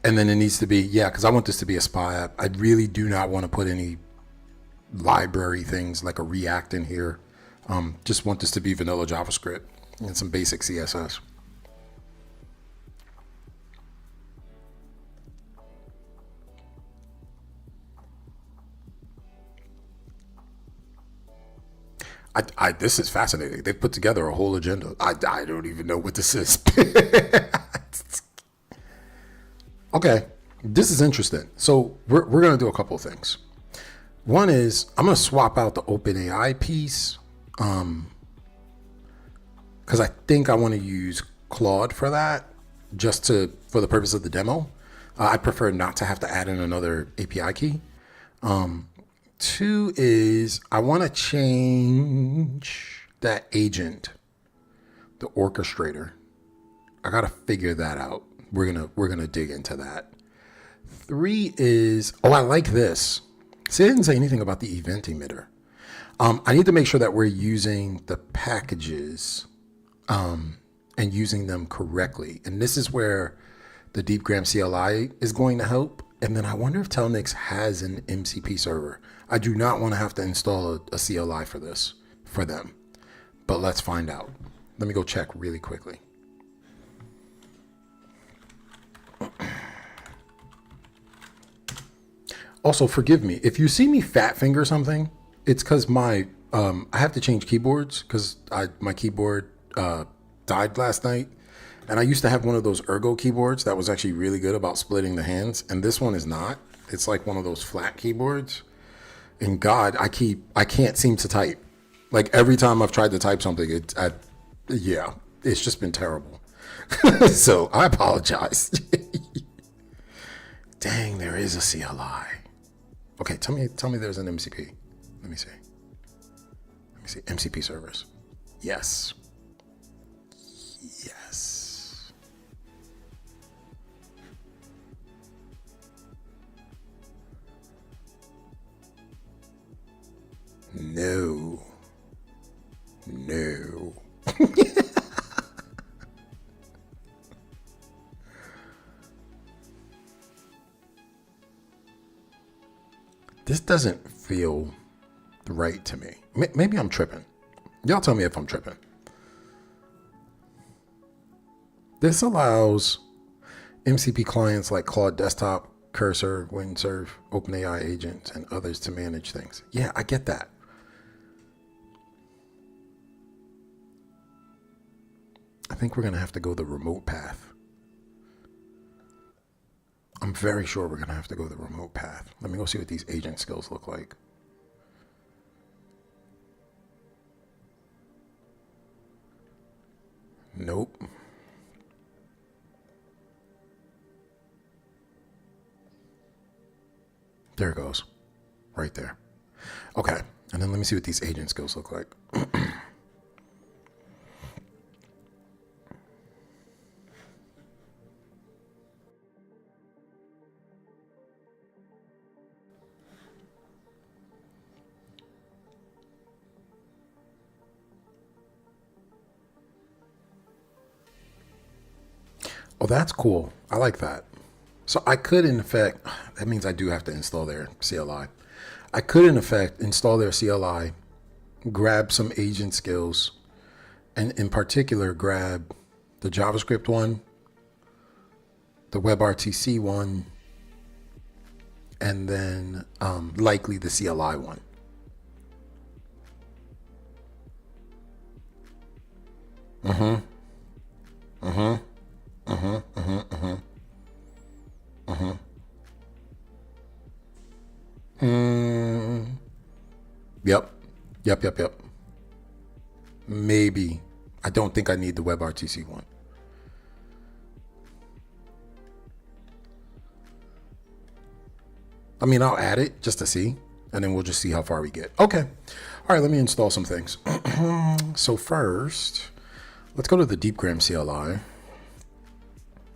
And then it needs to be, because I want this to be a spy app. I really do not want to put any library things like a React in here. Just want this to be vanilla JavaScript and some basic CSS. This is fascinating. They've put together a whole agenda. I don't even know what this is. Okay, this is interesting. So we're going to do a couple of things. One is I'm going to swap out the OpenAI piece because I think I want to use Claude for that, for the purpose of the demo. I prefer not to have to add in another API key. Two is I want to change that agent, the orchestrator. I got to figure that out. We're gonna dig into that. Three is, I like this. See, I didn't say anything about the event emitter. I need to make sure that we're using the packages and using them correctly. And this is where the Deepgram CLI is going to help. And then I wonder if Telnix has an MCP server. I do not want to have to install a CLI for this for them, but let's find out. Let me go check really quickly. Also, forgive me if you see me fat finger something. It's because I have to change keyboards because my keyboard died last night, and I used to have one of those ergo keyboards that was actually really good about splitting the hands, and this one is not. It's like one of those flat keyboards. And God, I can't seem to type. Like every time I've tried to type something, it's just been terrible. So I apologize. Dang, there is a CLI. Okay, tell me there's an MCP. Let me see. MCP servers. Yes. No. This doesn't feel right to me. Maybe I'm tripping. Y'all tell me if I'm tripping. This allows MCP clients like Claude Desktop, Cursor, Windsurf, OpenAI agents, and others to manage things. Yeah, I get that. I think we're going to have to go the remote path. I'm very sure we're going to have to go the remote path. Let me go see what these agent skills look like. Nope. There it goes. Right there. Okay. And then let me see what these agent skills look like. Oh, that's cool. I like that. So I could, in effect, that means I do have to install their CLI. I could, in effect, install their CLI, grab some agent skills, and in particular, grab the JavaScript one, the WebRTC one, and then likely the CLI one. Yep. Yep, yep, yep. Maybe. I don't think I need the WebRTC one. I mean, I'll add it just to see, and then we'll just see how far we get. Okay. All right, let me install some things. So first, let's go to the Deepgram CLI.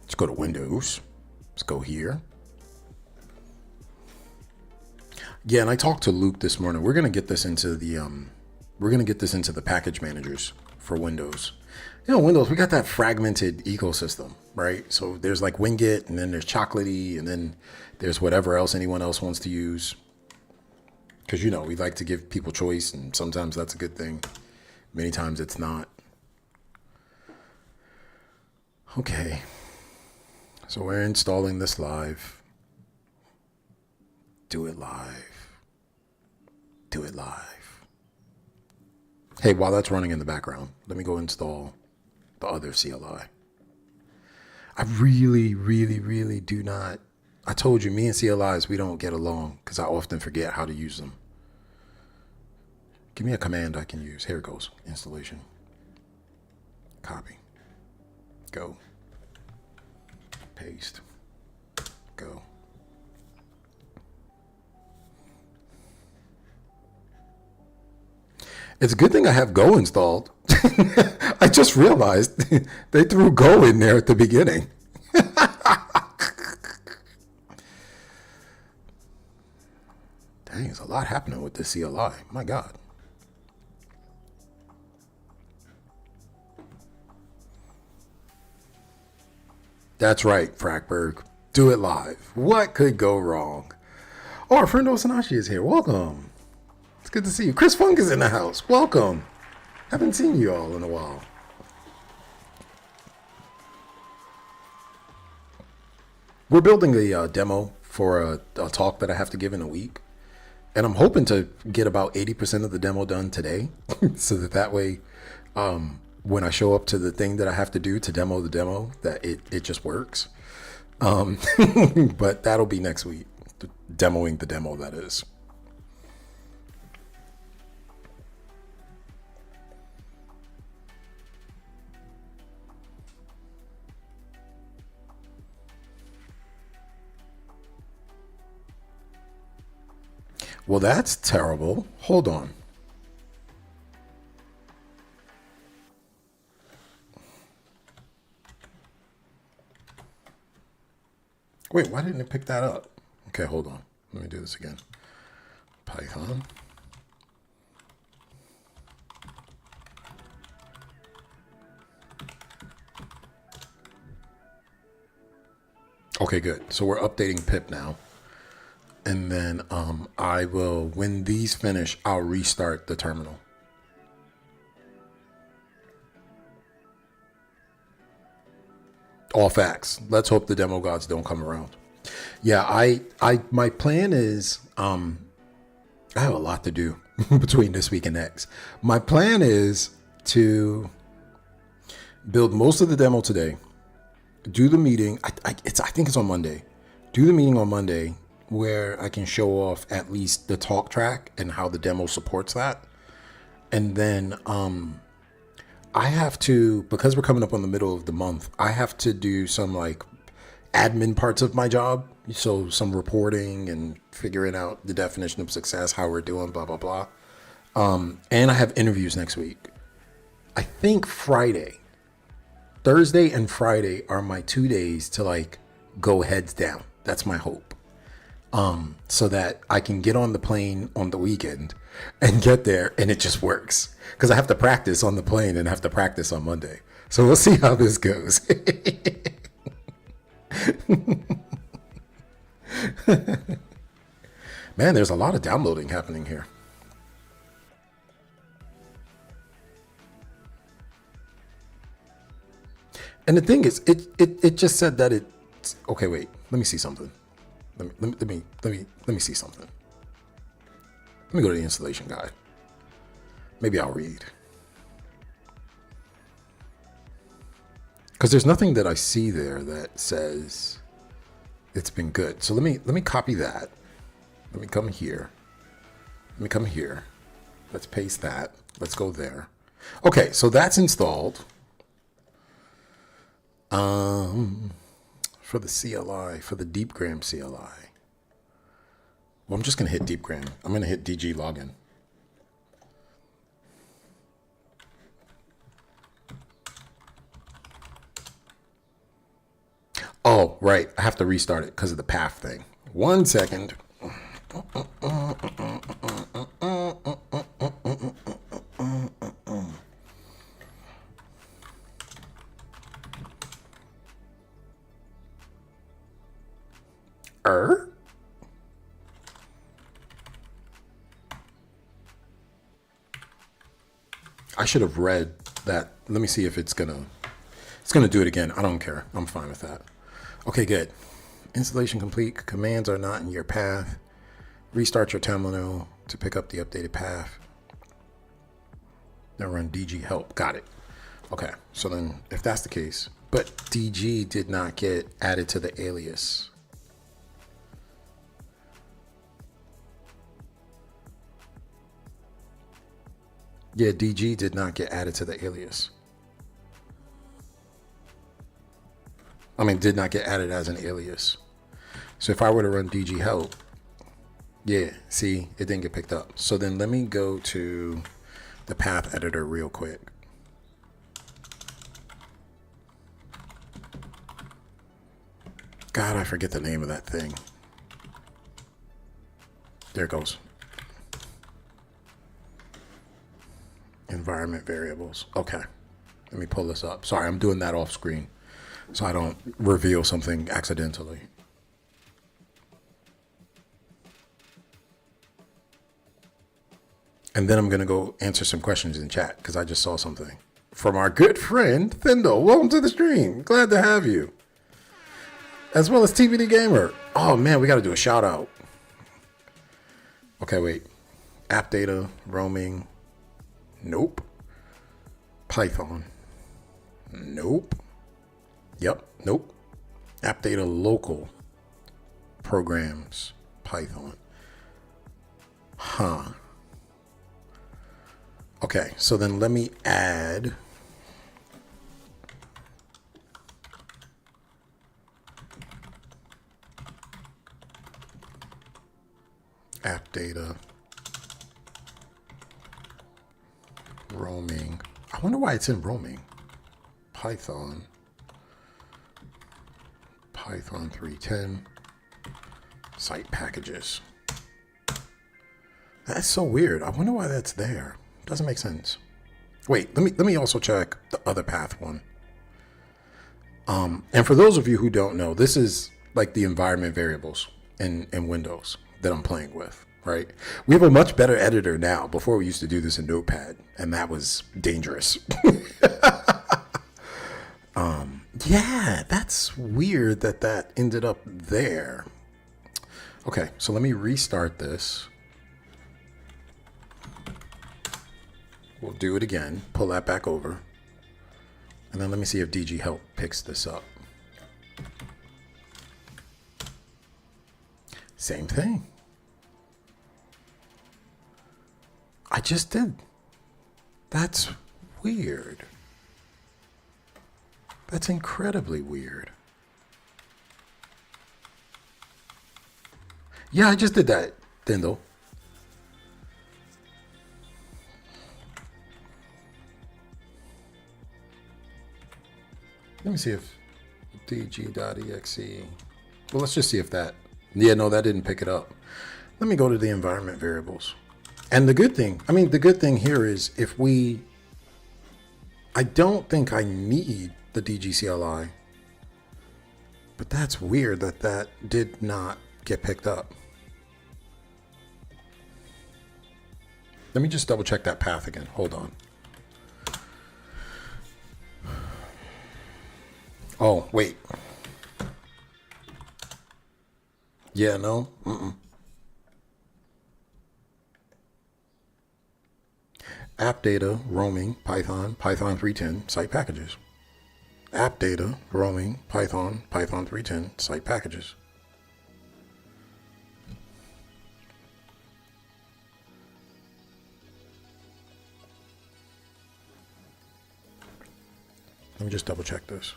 Let's go to Windows. Let's go here. Yeah, and I talked to Luke this morning. We're gonna get this into the package managers for Windows. You know, Windows, we got that fragmented ecosystem, right? So there's like Winget, and then there's Chocolatey, and then there's whatever else anyone else wants to use. Because, you know, we like to give people choice, and sometimes that's a good thing. Many times it's not. Okay. So we're installing this live. Do it live. Do it live. Hey, while that's running in the background, let me go install the other CLI. I really do not. I told you, me and CLIs, we don't get along because I often forget how to use them. Give me a command I can use. Here it goes. Installation. Copy. Go. Paste. Go. It's a good thing I have Go installed. I just realized they threw Go in there at the beginning. Dang, there's a lot happening with this CLI. My God. That's right, Frackberg. Do it live. What could go wrong? Oh, our friend Osanashi is here. Welcome. It's good to see you. Chris Funk is in the house. Welcome. Haven't seen you all in a while. We're building a demo for a talk that I have to give in a week. And I'm hoping to get about 80% of the demo done today. So that way, when I show up to the thing that I have to do to demo the demo, that it just works. But that'll be next week. Demoing the demo, that is. Well, that's terrible. Hold on. Wait, why didn't it pick that up? Okay, hold on. Let me do this again. Python. Okay, good. So we're updating pip now. And then I will, when these finish, I'll restart the terminal. All facts. Let's hope the demo gods don't come around. Yeah, my plan is, I have a lot to do between this week and next. My plan is to build most of the demo today, do the meeting. I think it's on Monday. Do the meeting on Monday, where I can show off at least the talk track and how the demo supports that. And then I have to, because we're coming up on the middle of the month, I have to do some like admin parts of my job. So some reporting and figuring out the definition of success, how we're doing, blah, blah, blah. And I have interviews next week. I think Thursday and Friday are my 2 days to like go heads down. That's my hope. So that I can get on the plane on the weekend and get there and it just works. Because I have to practice on the plane and have to practice on Monday. So we'll see how this goes. Man, there's a lot of downloading happening here. And the thing is, it just said that it's okay. Wait, let me see something. Let me see something. Let me go to the installation guide. Maybe I'll read. Because there's nothing that I see there that says it's been good. So let me copy that. Let me come here. Let me come here. Let's paste that. Let's go there. Okay, so that's installed. For the CLI, for the Deepgram CLI. Well, I'm just gonna hit Deepgram. I'm gonna hit DG login. Oh, right. I have to restart it because of the path thing. 1 second. I should have read that. Let me see if it's gonna do it again. I don't care. I'm fine with that. Okay, good. Installation complete. Commands are not in your path. Restart your terminal to pick up the updated path. Now run DG help. Got it. Okay, so then if that's the case, but DG did not get added to the alias. Yeah, DG did not get added to the alias. I mean, did not get added as an alias. So if I were to run DG help, yeah, see, it didn't get picked up. So then let me go to the path editor real quick. God, I forget the name of that thing. There it goes. Environment variables. Okay. Let me pull this up. Sorry, I'm doing that off screen so I don't reveal something accidentally. And then I'm going to go answer some questions in chat because I just saw something from our good friend, Thindle. Welcome to the stream. Glad to have you. As well as TVD Gamer. Oh, man, we got to do a shout out. Okay, wait. App data, roaming. Nope. Python. Nope. Yep. Nope. App data local. Programs. Python. Huh. Okay, so then let me add app data, roaming. I wonder why it's in roaming. Python 310, site packages. That's so weird. I wonder why that's there. Doesn't make sense. Wait, let me also check the other path one. And for those of you who don't know, this is like the environment variables in Windows that I'm playing with, right? We have a much better editor now. Before we used to do this in Notepad, and that was dangerous. Yeah, that's weird that ended up there. Okay, so let me restart this. We'll do it again, pull that back over. And then let me see if DG Help picks this up. Same thing. I just did. That's weird. That's incredibly weird. Yeah, I just did that, Dindle. Let me see if dg.exe. Well, let's just see if that. Yeah, no, that didn't pick it up. Let me go to the environment variables. And the good thing, the good thing here is if I don't think I need the DG CLI But that's weird that that did not get picked up. Let me just double check that path again. Hold on. Oh, wait. Yeah, no. App data, roaming, Python, Python 310, site packages. App data, roaming, Python, Python 310, site packages. Let me just double check this.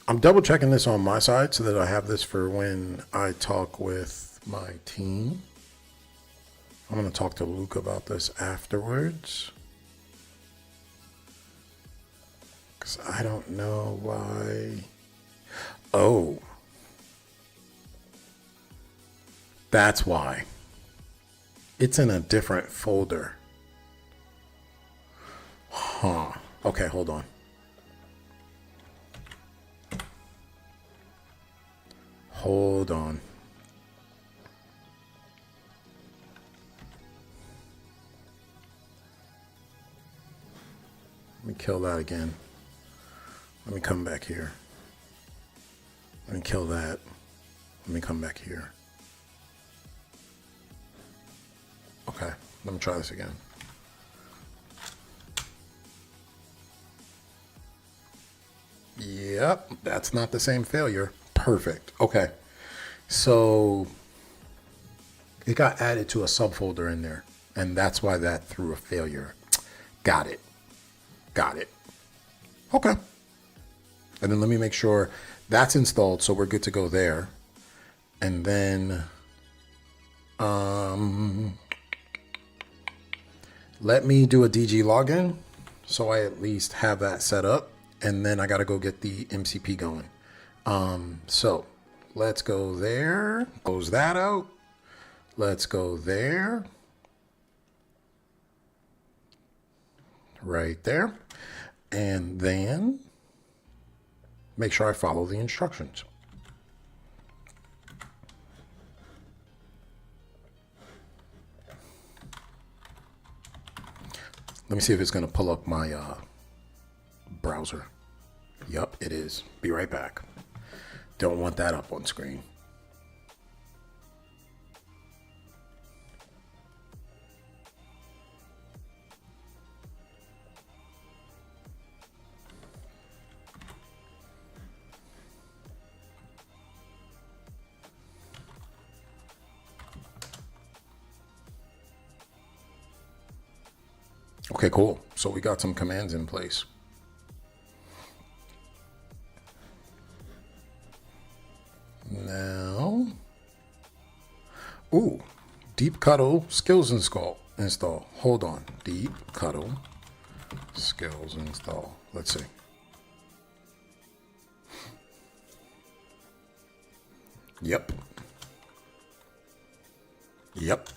I'm double checking this on my side so that I have this for when I talk with my team. I'm going to talk to Luke about this afterwards. Because I don't know why. Oh. That's why. It's in a different folder. Huh. Okay, hold on. Hold on. Let me kill that again. Let me come back here. Let me kill that. Let me come back here. Okay, let me try this again. Yep, that's not the same failure. Perfect. Okay, so it got added to a subfolder in there, and that's why that threw a failure. Got it. Got it. Okay. And then let me make sure that's installed, so we're good to go there. And then let me do a DG login so I at least have that set up, and then I got to go get the MCP going. So let's go there. Close that out. Let's go there. Right there. And then make sure I follow the instructions. Let me see if it's going to pull up my browser. Yup, it is. Be right back. Don't want that up on screen. Okay, cool. So we got some commands in place. Now, ooh, deep cuddle skills install. Hold on, deep cuddle skills install. Let's see. Yep. Yep.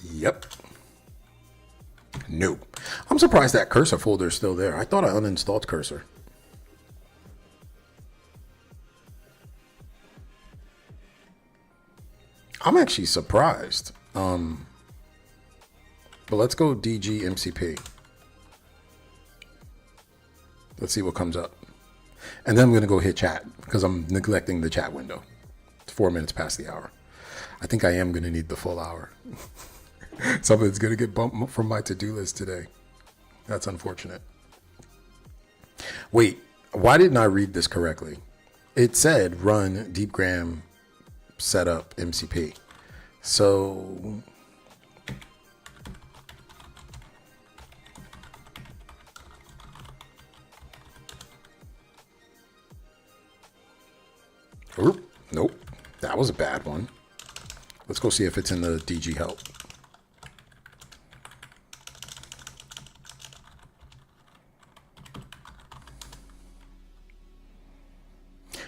Yep. No. I'm surprised that cursor folder is still there. I thought I uninstalled cursor. I'm actually surprised. But let's go DG MCP. Let's see what comes up. And then I'm going to go hit chat because I'm neglecting the chat window. It's 4 minutes past the hour. I think I am going to need the full hour. Something's going to get bumped from my to-do list today. That's unfortunate. Wait, why didn't I read this correctly? It said run Deepgram setup MCP. So oop, nope, that was a bad one. Let's go see if it's in the DG help.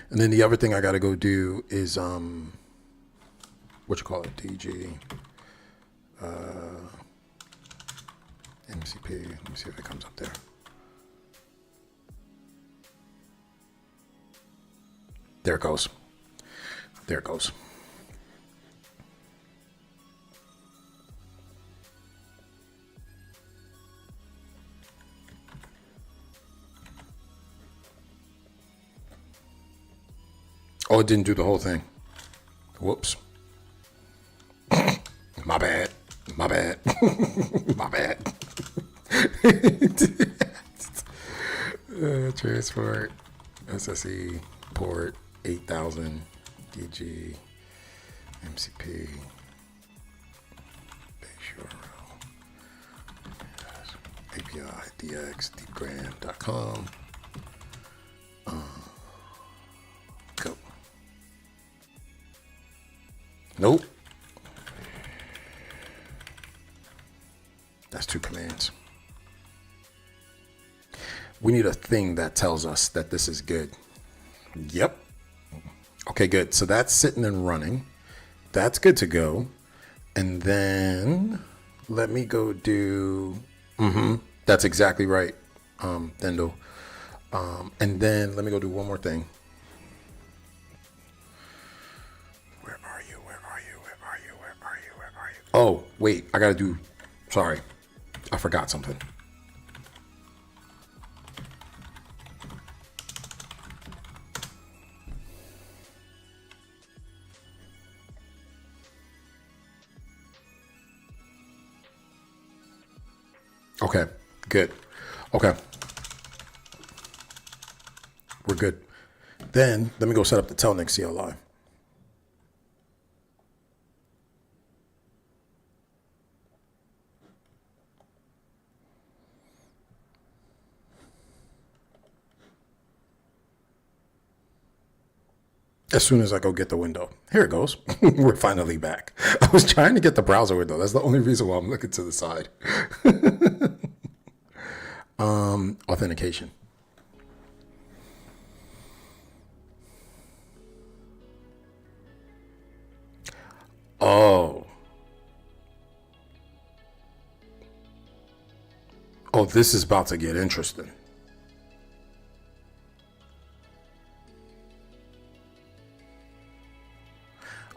And then the other thing I got to go do is what you call it, DG, MCP. Let me see if it comes up there. There it goes. There it goes. Oh, it didn't do the whole thing. Whoops. My bad. My bad. My bad. Transport, SSE, port, 8000, DG, MCP, base URL, API, DX, deepgram.com. Go. Nope. That's 2 commands. We need a thing that tells us that this is good. Yep. Okay, good. So that's sitting and running. That's good to go. And then let me go do, that's exactly right, Dendel. And then let me go do one more thing. Where are you? Where are you? Where are you? Where are you? Where are you? Oh, wait, I gotta do, sorry. I forgot something. Okay, good. Okay. We're good. Then let me go set up the Telnik CLI. As soon as I go get the window. Here it goes. We're finally back. I was trying to get the browser window. That's the only reason why I'm looking to the side. Authentication. Oh. Oh, this is about to get interesting.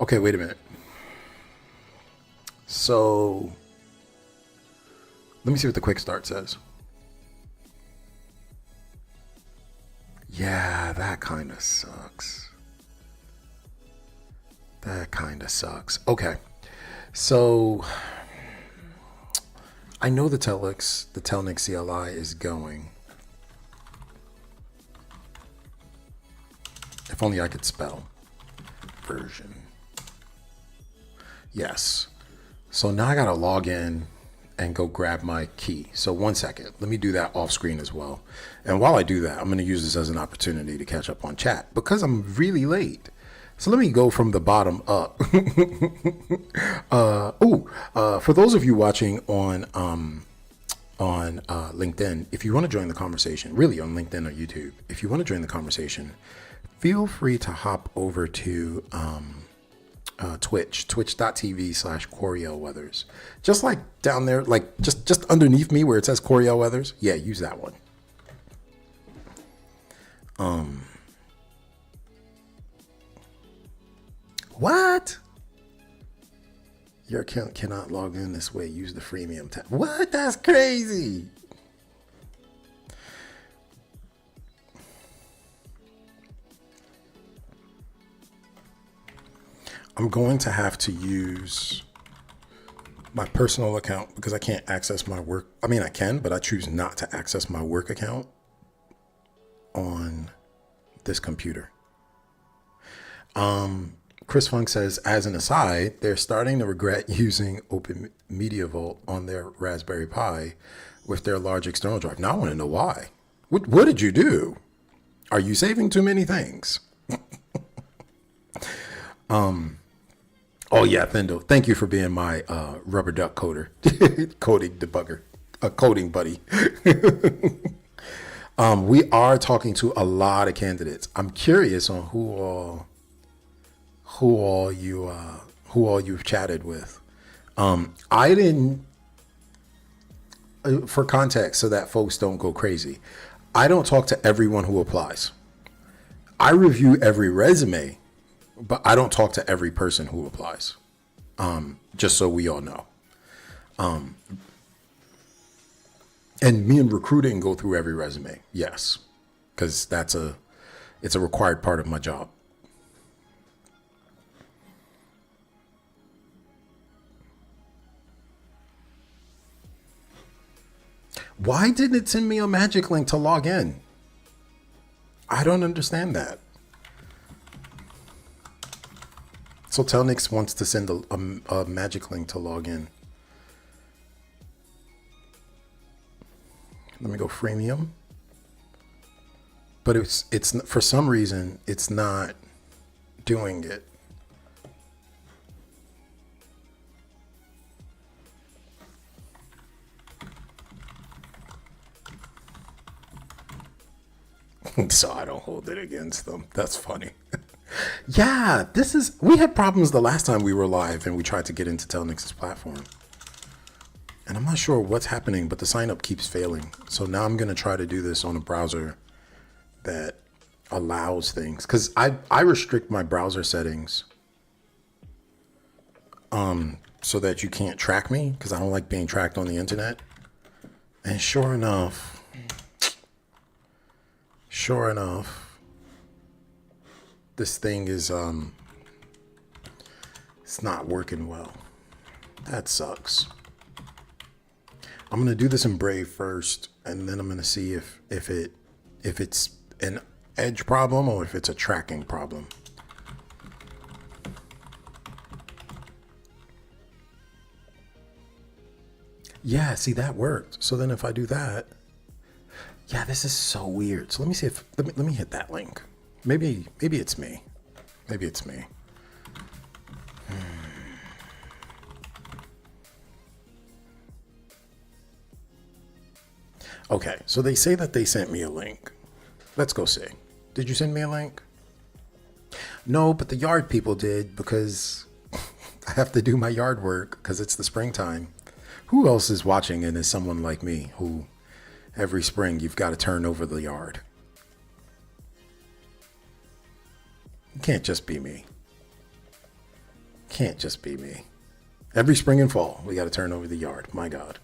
Okay, wait a minute. So let me see what the quick start says. Yeah, that kind of sucks. That kind of sucks. Okay. So I know the Telnik CLI is going. If only I could spell. Version. Yes. So now I gotta log in and go grab my key. So 1 second. Let me do that off screen as well. And while I do that, I'm gonna use this as an opportunity to catch up on chat because I'm really late. So let me go from the bottom up. For those of you watching on LinkedIn, if you want to join the conversation, really on LinkedIn or YouTube, if you want to join the conversation, feel free to hop over to twitch.tv/CorielWeathers. Just like down there, like just underneath me where it says Coriel Weathers. Yeah, use that one. What? Your account cannot log in this way. Use the freemium tab. What? That's crazy. I'm going to have to use my personal account because I can't access my work. I mean, I can, but I choose not to access my work account on this computer. Chris Funk says, as an aside, they're starting to regret using Open Media Vault on their Raspberry Pi with their large external drive. Now I want to know why. What did you do? Are you saving too many things? Oh yeah, Thendo. Thank you for being my rubber duck coder, coding debugger, coding buddy. We are talking to a lot of candidates. I'm curious on who all you who all you've chatted with. I didn't, for context, so that folks don't go crazy. I don't talk to everyone who applies. I review every resume, but I don't talk to every person who applies. Just so we all know. And me and recruiting go through every resume. Yes. Because it's a required part of my job. Why didn't it send me a magic link to log in? I don't understand that. So Telnix wants to send a magic link to log in. Let me go freemium. But it's for some reason it's not doing it. So I don't hold it against them. That's funny. Yeah, we had problems the last time we were live and we tried to get into Telnix's platform. And I'm not sure what's happening, but the sign up keeps failing. So now I'm going to try to do this on a browser that allows things. Because I restrict my browser settings so that you can't track me, because I don't like being tracked on the internet. And sure enough, this thing is it's not working well. That sucks. I'm gonna do this in Brave first, and then I'm gonna see if it's an edge problem or if it's a tracking problem. Yeah, see, that worked. So then if I do that, yeah, this is so weird. So let me see if let me hit that link. Maybe it's me. Maybe it's me. Okay, so they say that they sent me a link. Let's go see. Did you send me a link? No, but the yard people did, because I have to do my yard work because it's the springtime. Who else is watching and is someone like me who every spring you've got to turn over the yard? It can't just be me. Can't just be me. Every spring and fall, we got to turn over the yard. My God.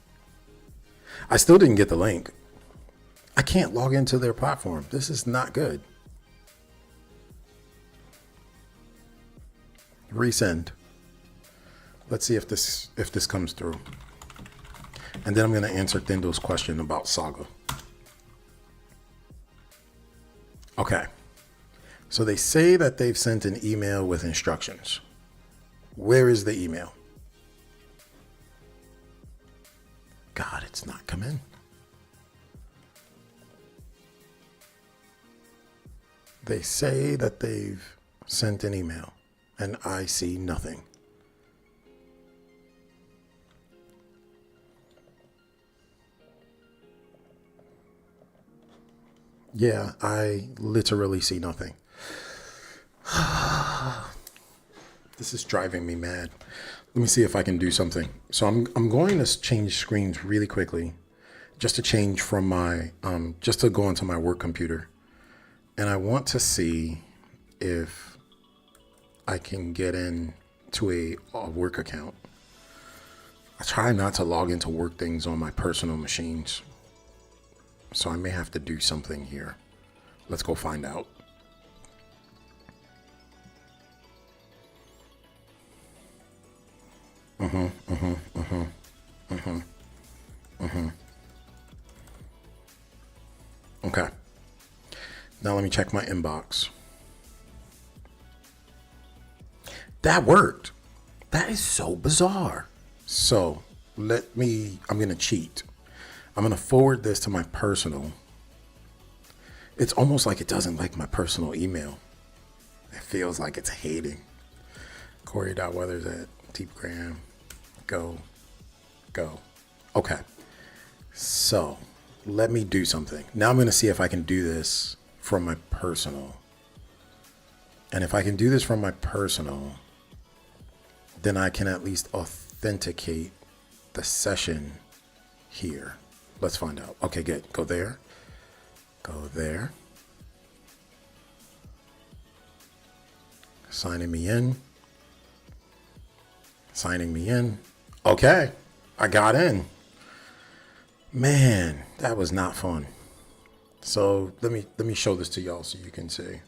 I still didn't get the link. I can't log into their platform. This is not good. Resend. Let's see if this comes through. And then I'm going to answer Thindo's question about Saga. Okay. So they say that they've sent an email with instructions. Where is the email? God, it's not coming. They say that they've sent an email, and I see nothing. Yeah, I literally see nothing. This is driving me mad. Let me see if I can do something. So I'm going to change screens really quickly, just to change from my just to go onto my work computer, and I want to see if I can get in to a work account. I try not to log into work things on my personal machines, so I may have to do something here. Let's go find out. Okay. Now let me check my inbox. That worked. That is so bizarre. So I'm going to cheat. I'm going to forward this to my personal. It's almost like it doesn't like my personal email. It feels like it's hating. Corey.weathers at Deepgram. Go. Okay. So let me do something. Now I'm going to see if I can do this from my personal. And if I can do this from my personal, then I can at least authenticate the session here. Let's find out. Okay, good. Go there. Go there. Signing me in. Signing me in. Okay, I got in. Man, that was not fun. So let me show this to y'all so you can see.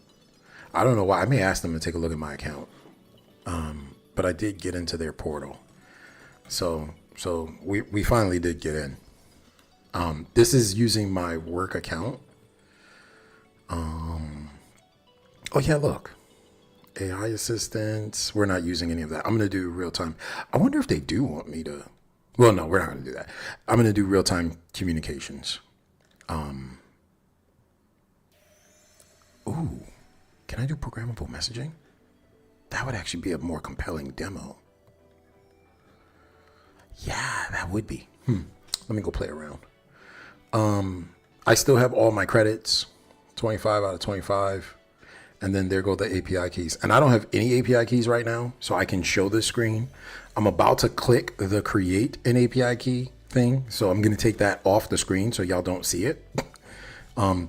I don't know why. I may ask them to take a look at my account, but I did get into their portal. So we finally did get in. This is using my work account. Oh yeah, look. AI assistants. We're not using any of that. I'm going to do real time. I wonder if they do want me to. Well, no, we're not going to do that. I'm going to do real time communications. Ooh, can I do programmable messaging? That would actually be a more compelling demo. Yeah, that would be. Let me go play around. I still have all my credits, 25 out of 25. And then there go the API keys. And I don't have any API keys right now, so I can show this screen. I'm about to click the create an API key thing. So I'm going to take that off the screen so y'all don't see it.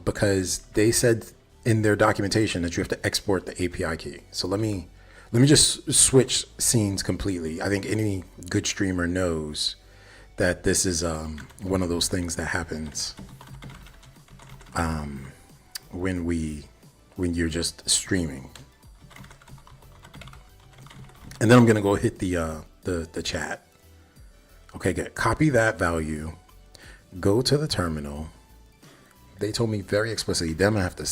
Because they said in their documentation that you have to export the API key. So let me just switch scenes completely. I think any good streamer knows that this is one of those things that happens when you're just streaming. And then I'm gonna go hit the chat. Okay, good. Copy that value. Go to the terminal. They told me very explicitly, then I'm gonna have to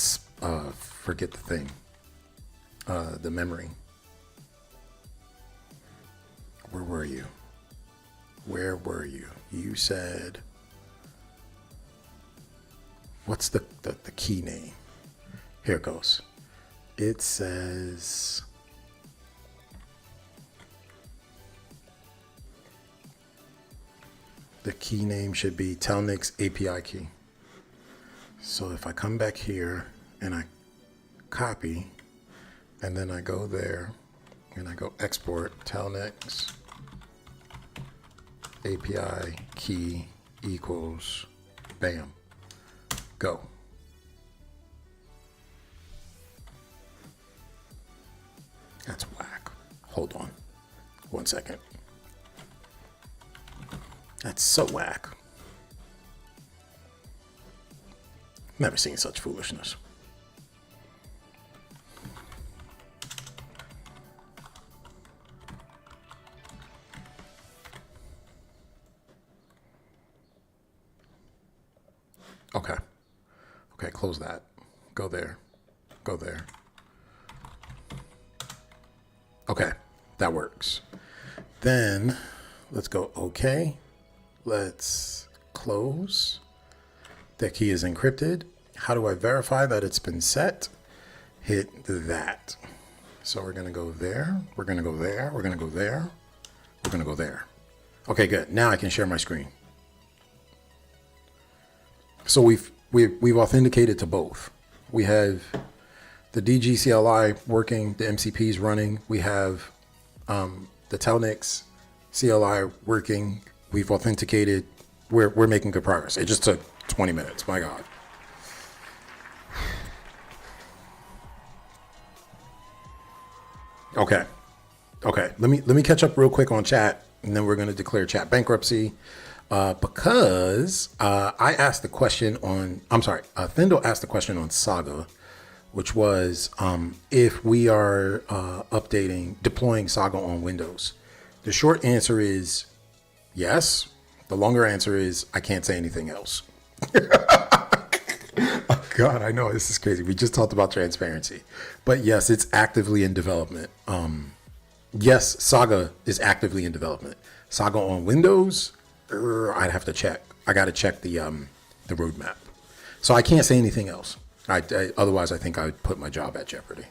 forget the thing, the memory. Where were you? Where were you? You said, what's the key name? Here it goes. It says, the key name should be Telnix API key. So if I come back here and I copy, and then I go there and I go export Telnix API key equals, bam, go. That's whack. Hold on 1 second. That's so whack. Never seen such foolishness. Okay. Okay, close that. Go there. Go there. Okay, that works. Then let's go okay. Let's close. The key is encrypted. How do I verify that it's been set? Hit that. So we're gonna go there. We're gonna go there. We're gonna go there. We're gonna go there. Okay, good. Now I can share my screen. So we've authenticated to both. We have the DG-CLI working, the MCPs running. We have the Telnix CLI working. We've authenticated. We're making good progress. It just took 20 minutes. My God. Okay. Okay. Let me catch up real quick on chat, and then we're going to declare chat bankruptcy. Because I asked the question on, Thendo asked the question on Saga, which was if we are deploying Saga on Windows. The short answer is yes. The longer answer is I can't say anything else. Oh God, I know this is crazy. We just talked about transparency, but yes, it's actively in development. Yes, Saga is actively in development. Saga on Windows, I'd have to check. I got to check the roadmap. So I can't say anything else. Otherwise, I think I would put my job at jeopardy.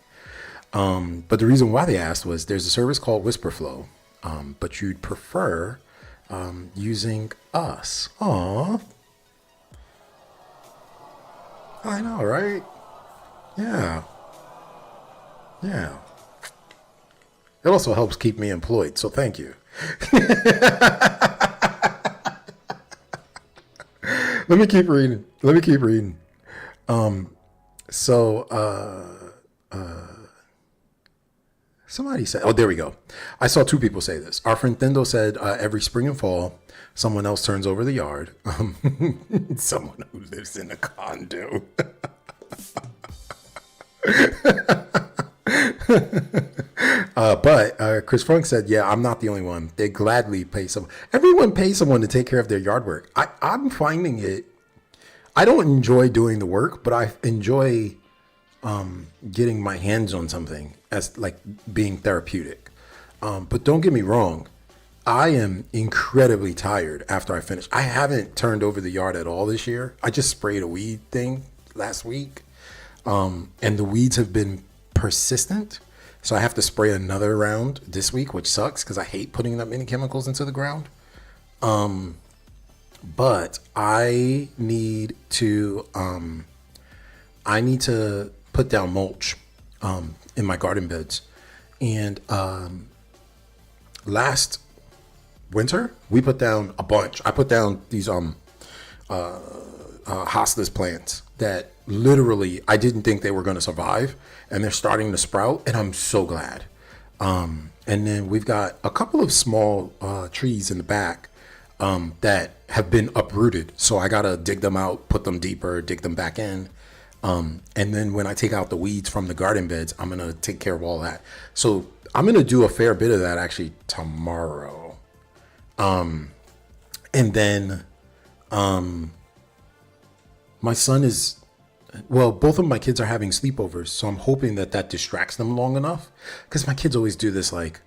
But the reason why they asked was there's a service called WhisperFlow, but you'd prefer using us. Aw. I know, right? Yeah. Yeah. It also helps keep me employed. So thank you. Let me keep reading. Let me keep reading. So, somebody said, oh, there we go. I saw two people say this. Our friend Thendo said, every spring and fall, someone else turns over the yard. Someone who lives in a condo. But Chris Funk said, yeah, I'm not the only one. They gladly pay someone. Everyone pays someone to take care of their yard work. I'm finding it. I don't enjoy doing the work, but I enjoy getting my hands on something as like being therapeutic. But don't get me wrong. I am incredibly tired after I finish. I haven't turned over the yard at all this year. I just sprayed a weed thing last week. And the weeds have been persistent. So I have to spray another round this week, which sucks because I hate putting that many chemicals into the ground. But I need to put down mulch in my garden beds. And last winter we put down a bunch. I put down these hostas plants that literally I didn't think they were going to survive, and they're starting to sprout, and I'm so glad. And then we've got a couple of small trees in the back that have been uprooted, so I gotta dig them out, put them deeper, dig them back in. And then when I take out the weeds from the garden beds, I'm gonna take care of all that. So I'm gonna do a fair bit of that actually tomorrow. And then my son is, well, both of my kids are having sleepovers, so I'm hoping that distracts them long enough. Because my kids always do this like,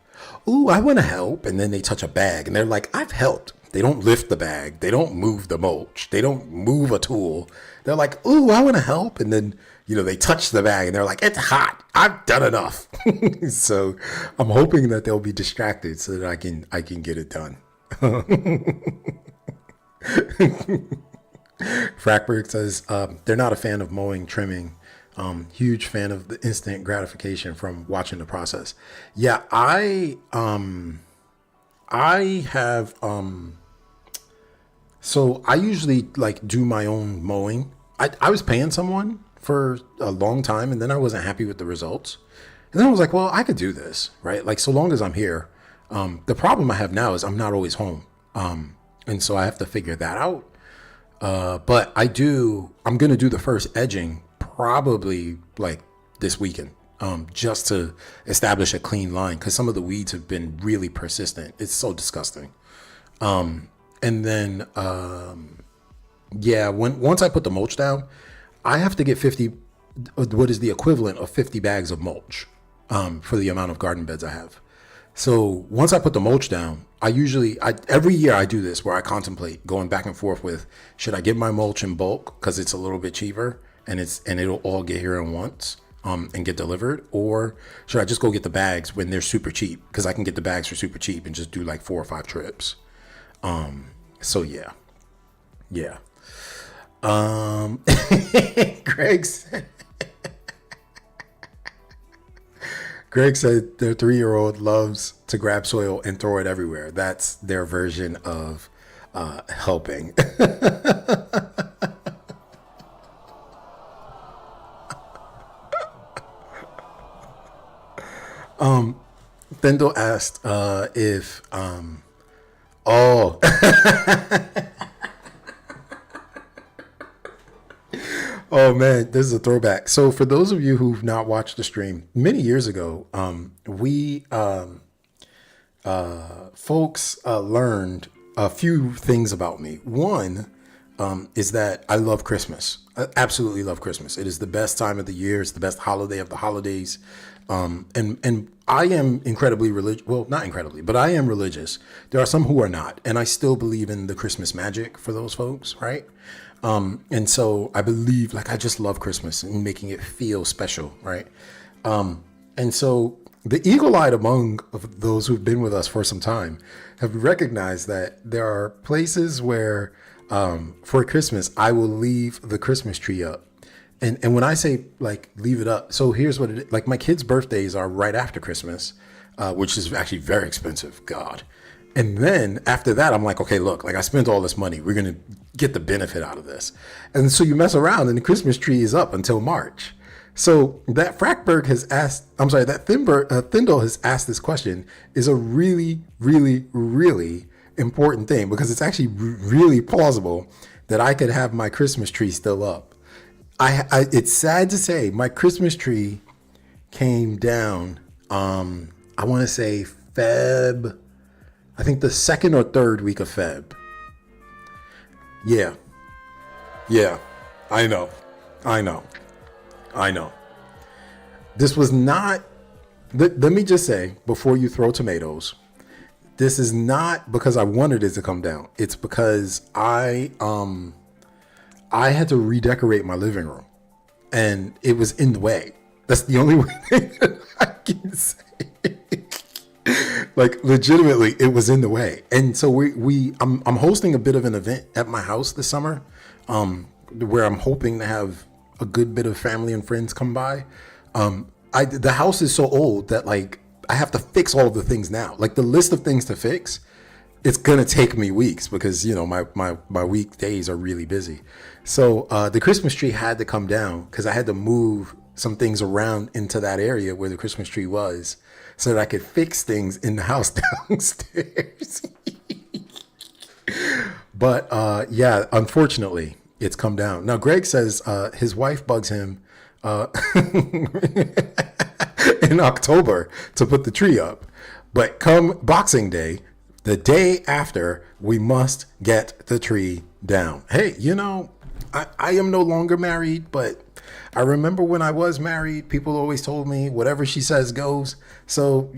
ooh, I want to help. And then they touch a bag and they're like, I've helped. They don't lift the bag. They don't move the mulch. They don't move a tool. They're like, ooh, I want to help. And then, they touch the bag and they're like, it's hot. I've done enough. So I'm hoping that they'll be distracted so that I can get it done. Frackberg says they're not a fan of mowing, trimming. Huge fan of the instant gratification from watching the process. Yeah, I have so I usually like do my own mowing. I was paying someone for a long time, and then I wasn't happy with the results. And then I was like, well, I could do this, right? Like, so long as I'm here. The problem I have now is I'm not always home. And so I have to figure that out. But I'm going to do the first edging probably like this weekend, just to establish a clean line. Cause some of the weeds have been really persistent. It's so disgusting. And then, once I put the mulch down, I have to get what is the equivalent of 50 bags of mulch, for the amount of garden beds I have. So once I put the mulch down, every year I do this where I contemplate going back and forth with, should I get my mulch in bulk because it's a little bit cheaper and it'll all get here at once and get delivered, or should I just go get the bags when they're super cheap because I can get the bags for super cheap and just do like 4 or 5 trips. So yeah. Greg said their 3-year-old loves to grab soil and throw it everywhere. That's their version of helping. Thendo asked if oh man, this is a throwback. So for those of you who've not watched the stream, many years ago, folks learned a few things about me. One is that I love Christmas. I absolutely love Christmas. It is the best time of the year. It's the best holiday of the holidays. And I am incredibly religious. Well, not incredibly, but I am religious. There are some who are not, and I still believe in the Christmas magic for those folks, right? And so I believe, like, I just love Christmas and making it feel special, right? And so the eagle-eyed among of those who've been with us for some time have recognized that there are places where, for Christmas, I will leave the Christmas tree up. And when I say like leave it up, so here's what it is. Like, my kids' birthdays are right after Christmas. which is actually very expensive. God. And then after that, I'm like, okay, look, like I spent all this money. We're going to get the benefit out of this. And so you mess around and the Christmas tree is up until March. So that Frackberg has asked, I'm sorry, that Thindle has asked this question is a really, really, really important thing because it's actually really plausible that I could have my Christmas tree still up. It's sad to say my Christmas tree came down, I want to say I think the second or third week of Feb. Yeah. Yeah. I know. This was not, let me just say, before you throw tomatoes, this is not because I wanted it to come down. It's because I had to redecorate my living room and it was in the way. That's the only way that I can say. Like legitimately, it was in the way. And so I'm hosting a bit of an event at my house this summer, where I'm hoping to have a good bit of family and friends come by. The house is so old that like I have to fix all of the things now. Like the list of things to fix, it's gonna take me weeks because my weekdays are really busy. So the Christmas tree had to come down because I had to move some things around into that area where the Christmas tree was, so that I could fix things in the house downstairs. But yeah, unfortunately, it's come down. Now, Greg says his wife bugs him in October to put the tree up. But come Boxing Day, the day after, we must get the tree down. Hey, I am no longer married, but I remember when I was married, people always told me whatever she says goes. So,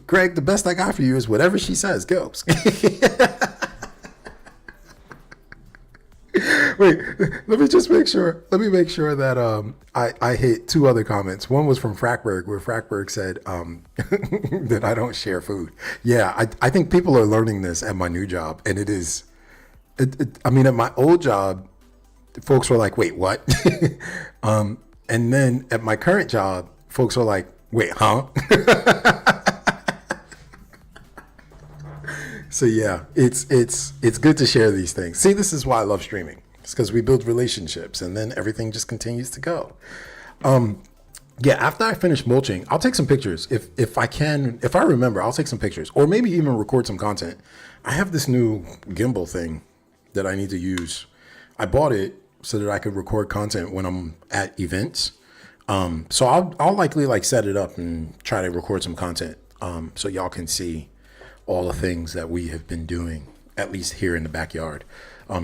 Greg, the best I got for you is whatever she says goes. Wait, let me make sure that I hit two other comments. One was from Frackberg, where Frackberg said that I don't share food. Yeah, I think people are learning this at my new job, and it is. I mean, at my old job, folks were like, "Wait, what?" And then at my current job, folks are like, "Wait, huh?" So yeah, it's good to share these things. See, this is why I love streaming. It's because we build relationships, and then everything just continues to go. Yeah, after I finish mulching, I'll take some pictures. If I remember, I'll take some pictures, or maybe even record some content. I have this new gimbal thing that I need to use. I bought it so that I could record content when I'm at events. So I'll likely like set it up and try to record some content, so y'all can see all the things that we have been doing, at least here in the backyard.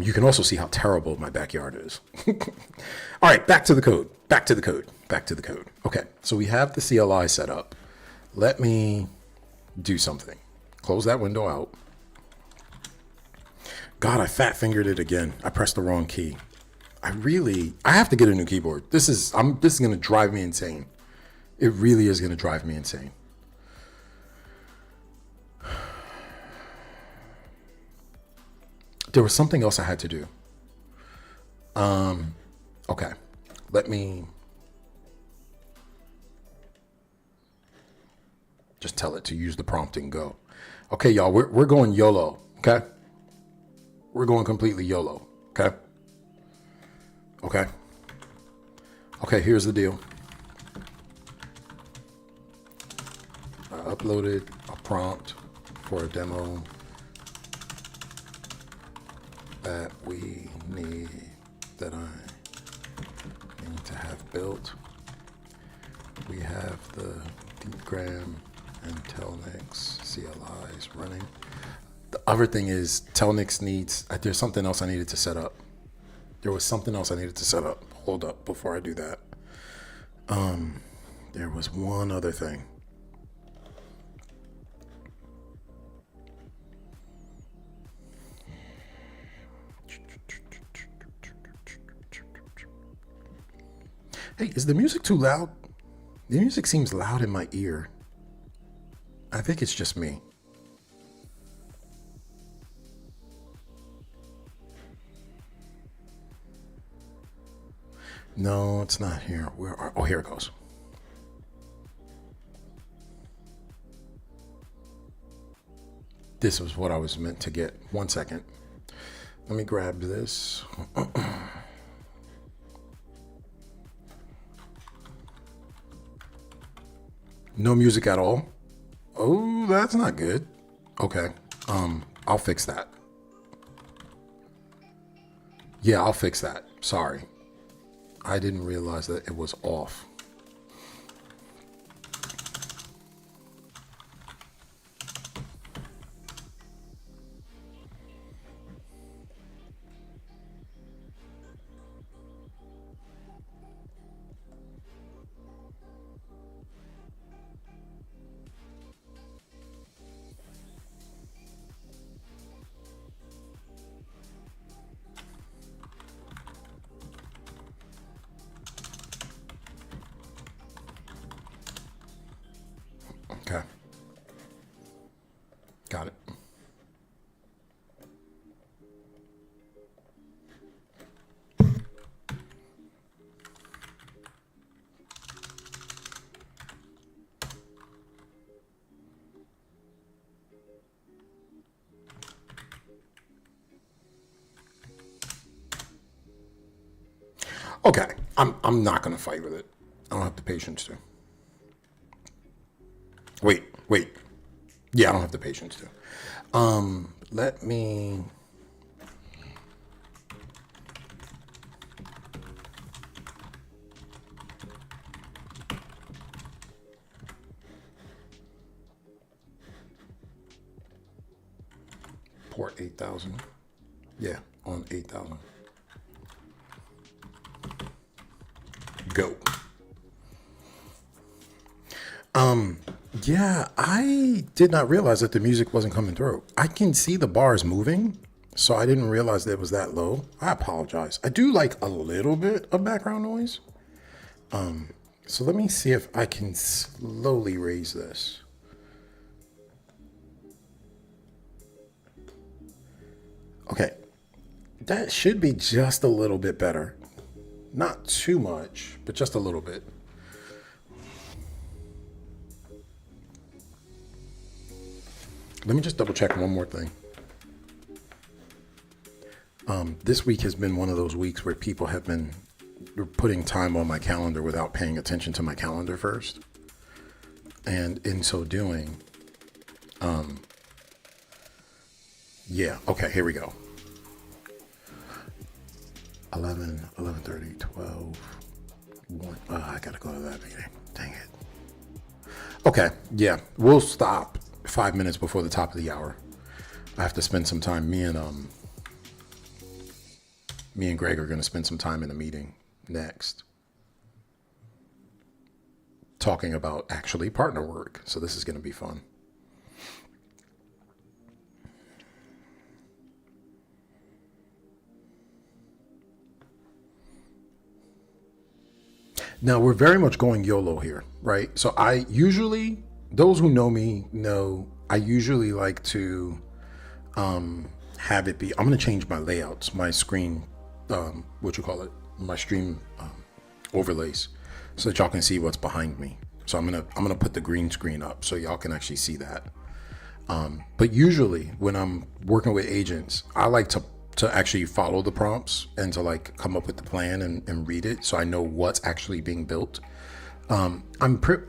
You can also see how terrible my backyard is. All right, back to the code. Okay, so we have the CLI set up. Let me do something. Close that window out. God, I fat fingered it again. I pressed the wrong key. I have to get a new keyboard. This is going to drive me insane. It really is going to drive me insane. There was something else I had to do. Okay. Let me just tell it to use the prompt and go. Okay, y'all, we're going YOLO, okay? We're going completely YOLO, okay? Okay, here's the deal. I uploaded a prompt for a demo that I need to have built. We have the Deepgram and Telnix CLIs running. The other thing is Telnix there's something else I needed to set up. There was something else I needed to set up. Hold up before I do that. There was one other thing. Hey, is the music too loud? The music seems loud in my ear. I think it's just me. No, it's not here. Here it goes. This was what I was meant to get. 1 second. Let me grab this. No music at all. Oh, that's not good. Okay. I'll fix that. Yeah, I'll fix that. Sorry. I didn't realize that it was off. Okay. Got it. Okay. I'm not gonna fight with it. I don't have the patience to. Wait. Yeah, I don't have the patience to. Let me. Port 8000. Yeah, on 8000. Go. Yeah, I did not realize that the music wasn't coming through. I can see the bars moving, so I didn't realize that it was that low. I apologize. I do like a little bit of background noise. So let me see if I can slowly raise this. Okay, that should be just a little bit better. Not too much, but just a little bit. Let me just double check one more thing. This week has been one of those weeks where people have been putting time on my calendar without paying attention to my calendar first. And in so doing, yeah, okay, here we go. 11, 11:30, 12, 1. I gotta go to that meeting. Dang it. Okay, yeah, we'll stop 5 minutes before the top of the hour. I have to spend some time. Me and Greg are going to spend some time in a meeting next, talking about actually partner work. So this is going to be fun. Now we're very much going YOLO here, right? So I usually, those who know me know, I usually like to have it be, I'm going to change my layouts, my screen, my stream overlays, so that y'all can see what's behind me. So I'm gonna put the green screen up so y'all can actually see that. But usually when I'm working with agents, I like to actually follow the prompts and to like come up with the plan and read it so I know what's actually being built. I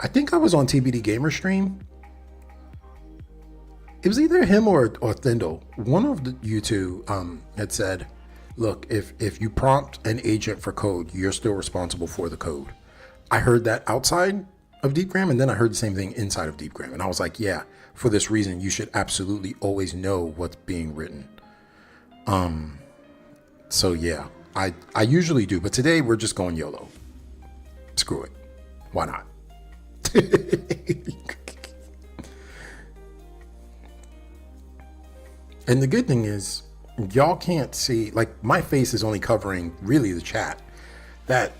think I was on TBD Gamer stream. It was either him or Thindle. One of you two had said, look, if you prompt an agent for code, you're still responsible for the code. I heard that outside of Deepgram, and then I heard the same thing inside of Deepgram. And I was like, yeah, for this reason, you should absolutely always know what's being written. So yeah, I usually do, but today we're just going YOLO. Screw it. Why not? And the good thing is, y'all can't see, like my face is only covering really the chat. That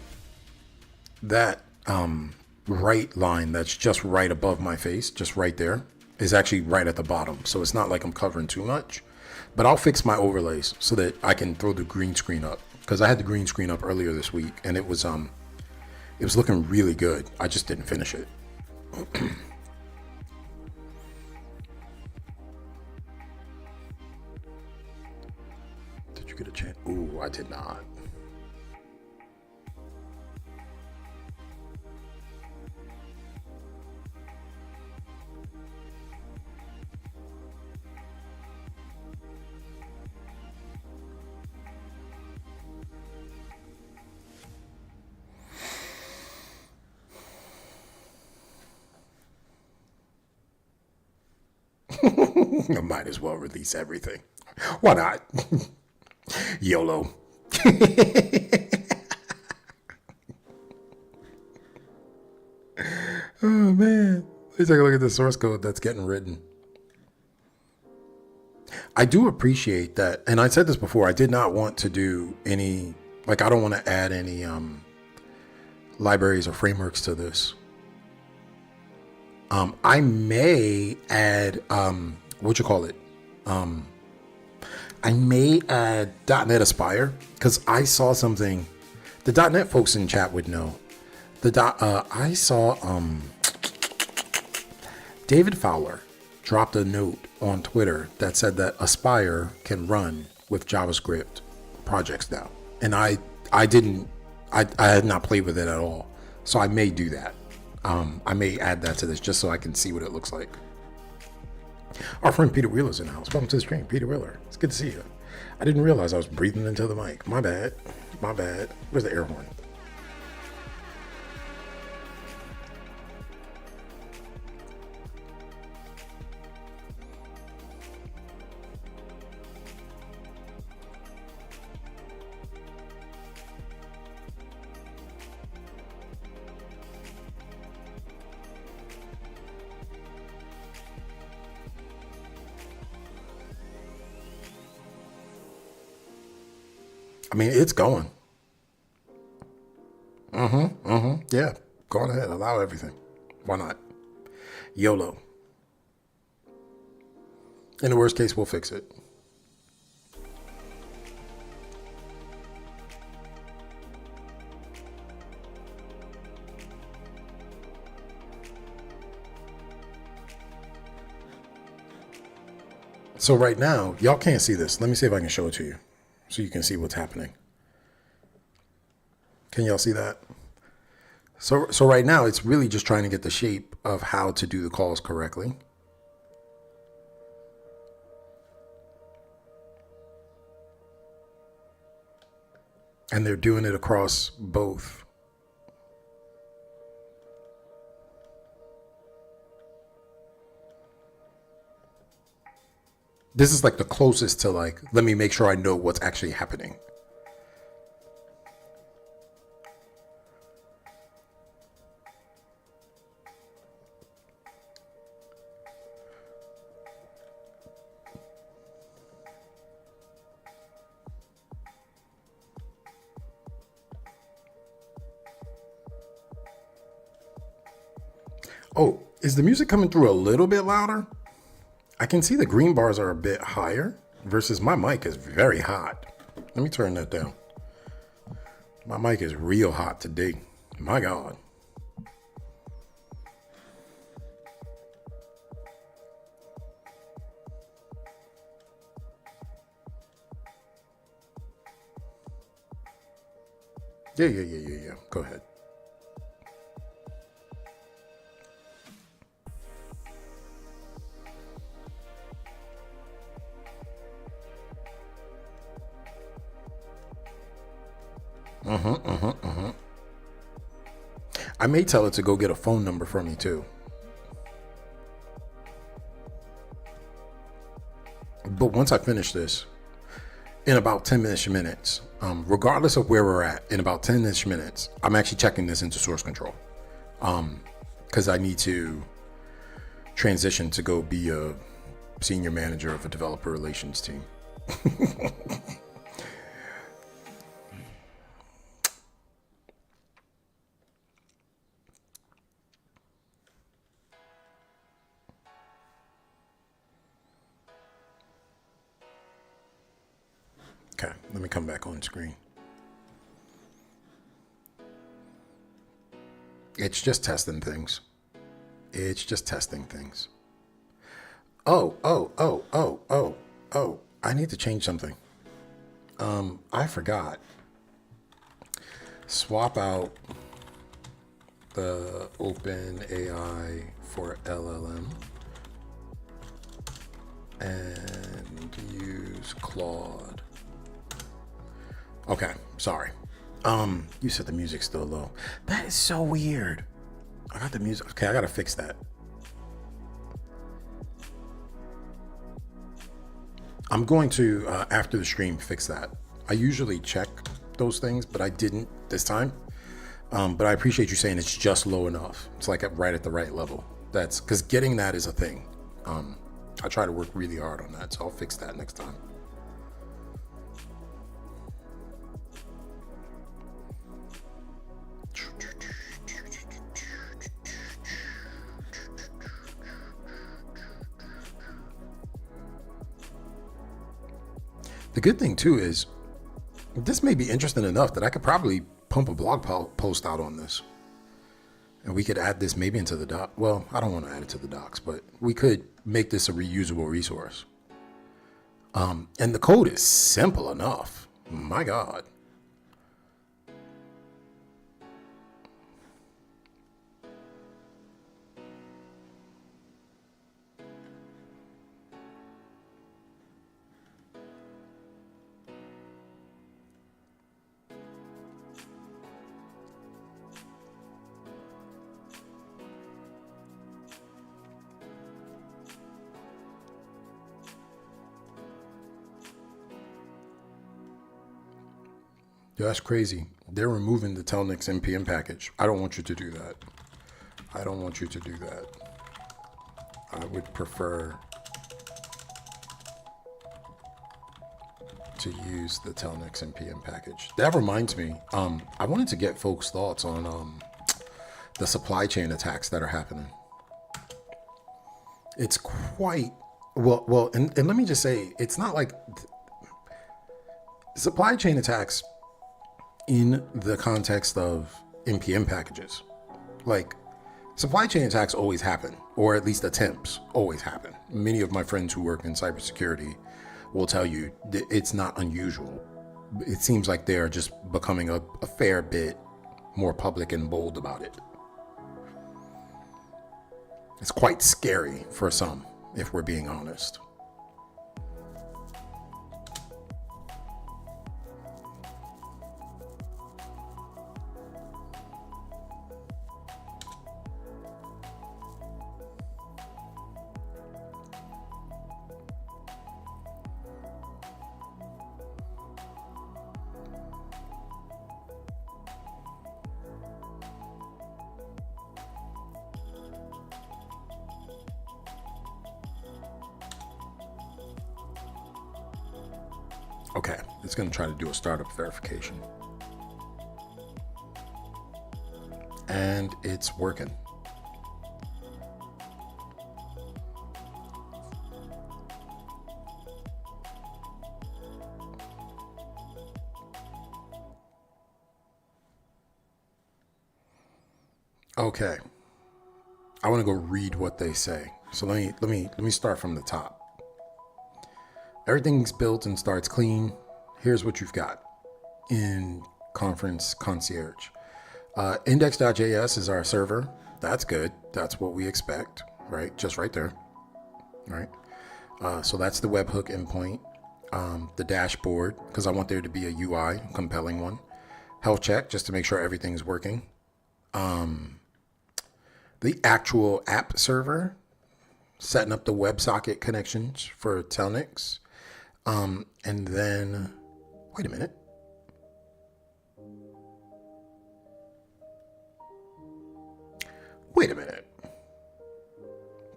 right line that's just right above my face, just right there, is actually right at the bottom. So it's not like I'm covering too much. But I'll fix my overlays so that I can throw the green screen up, because I had the green screen up earlier this week and it was looking really good. I just didn't finish it. you get a chance. Ooh, I did not. I might as well release everything. Why not? YOLO. Oh man. Let's take a look at the source code that's getting written. I do appreciate that. And I said this before, I did not want to do any, like, I don't want to add any libraries or frameworks to this. I may add, what you call it? I may add .NET Aspire, because I saw something, the .NET folks in chat would know. I saw David Fowler dropped a note on Twitter that said that Aspire can run with JavaScript projects now. And I had not played with it at all. So I may do that. I may add that to this just so I can see what it looks like. Our friend Peter Wheeler's in the house. Welcome to the stream, Peter Wheeler. It's good to see you. I didn't realize I was breathing into the mic. My bad. My bad. Where's the air horn? I mean, it's going. Yeah, go on ahead. Allow everything. Why not? YOLO. In the worst case, we'll fix it. So right now, y'all can't see this. Let me see if I can show it to you so you can see what's happening. Can y'all see that? So right now, it's really just trying to get the shape of how to do the calls correctly. And they're doing it across both. This is like the closest to like, let me make sure I know what's actually happening. Oh, is the music coming through a little bit louder? I can see the green bars are a bit higher versus my mic is very hot. Let me turn that down. My mic is real hot today. My God. Yeah. Go ahead. I may tell it to go get a phone number from you too. But once I finish this, in about 10-ish minutes, regardless of where we're at, in about 10-ish minutes, I'm actually checking this into source control. Because I need to transition to go be a senior manager of a developer relations team. Okay, let me come back on screen. It's just testing things. It's just testing things. Oh. I need to change something. I forgot. Swap out the Open AI for LLM and use Claude. Okay, sorry. You said the music's still low. That is so weird. I got the music. Okay, I gotta fix that. I'm going to, after the stream, fix that. I usually check those things, but I didn't this time. But I appreciate you saying it's just low enough. It's like right at the right level. That's because getting that is a thing. I try to work really hard on that, so I'll fix that next time. The good thing too is this may be interesting enough that I could probably pump a blog post out on this. And we could add this maybe into the doc. Well, I don't want to add it to the docs, but we could make this a reusable resource. And the code is simple enough. My God. Yeah, that's crazy. They're removing the Telnix NPM package. I don't want you to do that. I don't want you to do that. I would prefer to use the Telnix NPM package. That reminds me, I wanted to get folks' thoughts on the supply chain attacks that are happening. It's quite well, and let me just say, it's not like supply chain attacks in the context of NPM packages. Like, supply chain attacks always happen, or at least attempts always happen. Many of my friends who work in cybersecurity will tell you that it's not unusual. It seems like they're just becoming a fair bit more public and bold about it. It's quite scary for some, if we're being honest. Okay, it's going to try to do a startup verification. And it's working. Okay. I want to go read what they say. So let me start from the top. Everything's built and starts clean. Here's what you've got in Conference Concierge. Index.js is our server. That's good. That's what we expect, right? Just right there, right? So that's the webhook endpoint. The dashboard, because I want there to be a UI, compelling one. Health check, just to make sure everything's working. The actual app server, setting up the WebSocket connections for Telnix. And then, wait a minute. Wait a minute.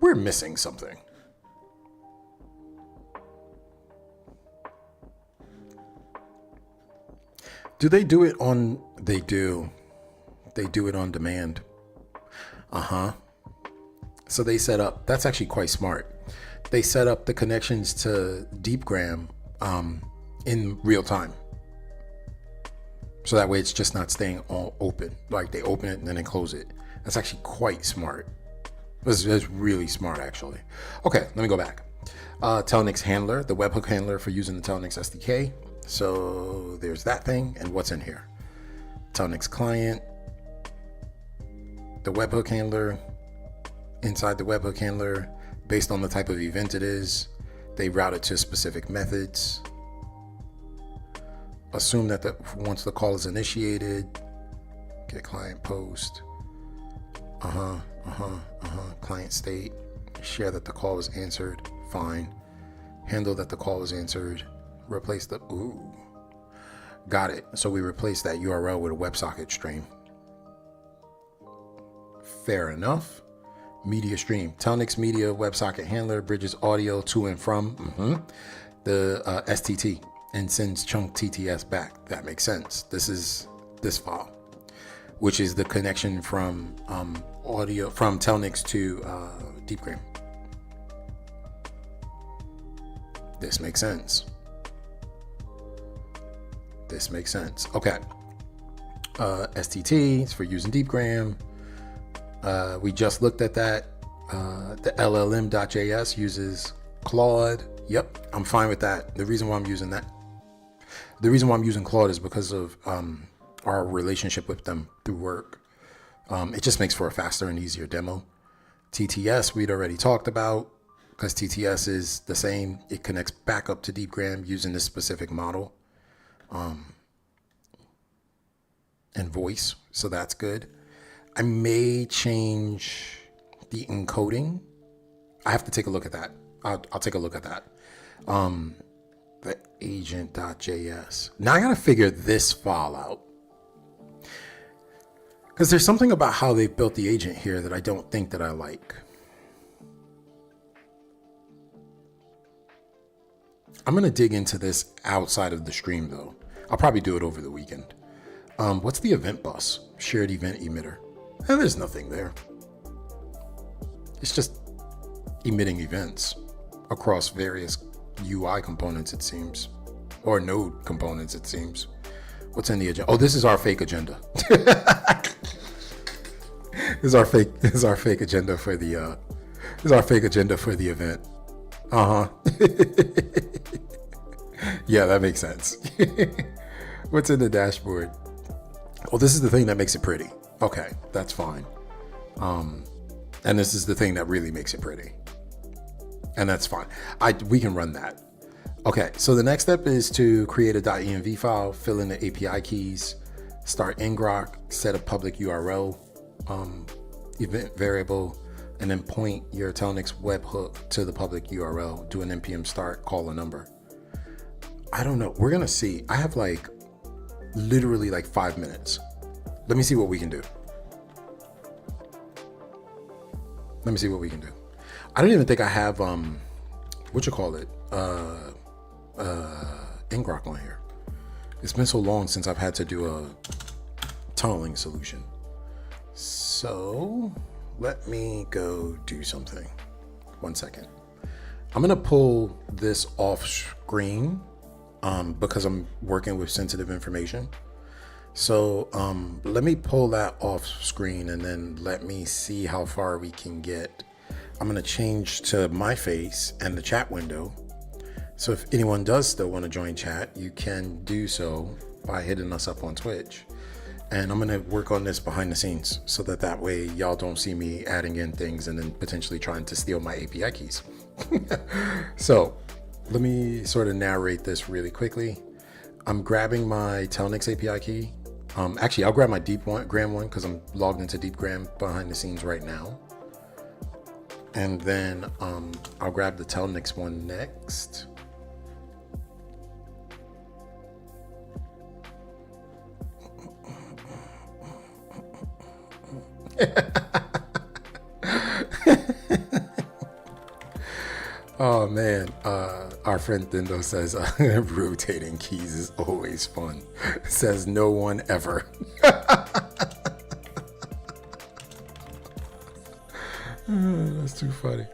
We're missing something. Do they do it on, they do. They do it on demand. So they set up, that's actually quite smart. They set up the connections to Deepgram in real time. So that way it's just not staying all open. Like they open it and then they close it. That's actually quite smart. That's really smart, actually. Okay, let me go back. Telnix handler, the webhook handler for using the Telnix SDK. So there's that thing, and what's in here? Telnix client, the webhook handler. Inside the webhook handler, based on the type of event it is, they route it to specific methods. Assume that once the call is initiated, get client post, client state, share that the call was answered, fine. Handle that the call was answered, replace the, got it. So we replaced that URL with a WebSocket stream. Fair enough. Media stream, Telnix media WebSocket handler bridges audio to and from the STT and sends chunk TTS back. That makes sense. This is this file, which is the connection from audio from Telnix to Deepgram. This makes sense. This makes sense. Okay. STT is for using Deepgram. We just looked at that. The LLM.js uses Claude. Yep, I'm fine with that. The reason why I'm using Claude is because of our relationship with them through work. It just makes for a faster and easier demo. TTS we'd already talked about, because TTS is the same. It connects back up to Deepgram using this specific model and voice, so that's good. I may change the encoding. I have to take a look at that. I'll take a look at that. The agent.js. Now I gotta figure this file out, because there's something about how they've built the agent here that I don't think that I like. I'm gonna dig into this outside of the stream though. I'll probably do it over the weekend. What's the event bus? Shared event emitter. There's nothing there. It's just emitting events across various UI components, it seems, or node components, it seems. What's in the agenda? Oh, this is our fake agenda. This is our fake agenda for the event. Yeah, that makes sense. What's in the dashboard? Well, this is the thing that makes it pretty. Okay, that's fine. And this is the thing that really makes it pretty. And that's fine. We can run that. Okay, so the next step is to create a .env file, fill in the API keys, start ngrok, set a public URL, event variable, and then point your Telnix webhook to the public URL, do an npm start, call a number. I don't know. We're going to see. I have literally 5 minutes. Let me see what we can do. I don't even think I have, ngrok on here. It's been so long since I've had to do a tunneling solution. So let me go do something. 1 second. I'm going to pull this off screen because I'm working with sensitive information. So let me pull that off screen and then let me see how far we can get. I'm going to change to my face and the chat window. So if anyone does still want to join chat, you can do so by hitting us up on Twitch. And I'm going to work on this behind the scenes so that way y'all don't see me adding in things and then potentially trying to steal my API keys. So let me sort of narrate this really quickly. I'm grabbing my Telnix API key. Actually, I'll grab my Deepgram one because I'm logged into Deepgram behind the scenes right now. And then I'll grab the Telnix one next. Oh man, our friend Thindo says rotating keys is always fun. Says no one ever. That's too funny.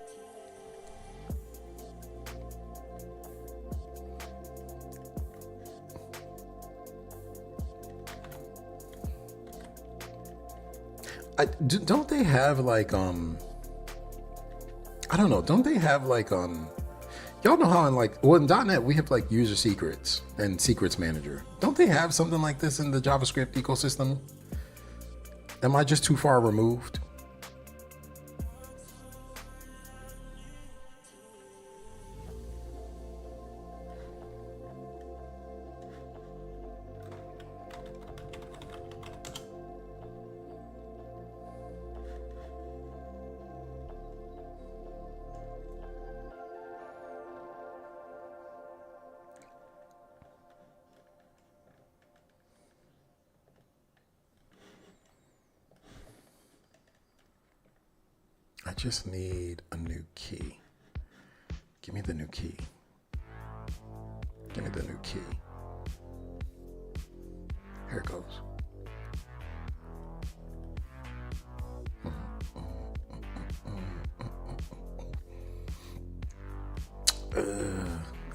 Don't they have I don't know, don't they have y'all Y'all know how in like, well, in .NET we have like user secrets and secrets manager. Don't they have something like this in the JavaScript ecosystem? Am I just too far removed? I just need a new key. Give me the new key. Give me the new key. Here it goes.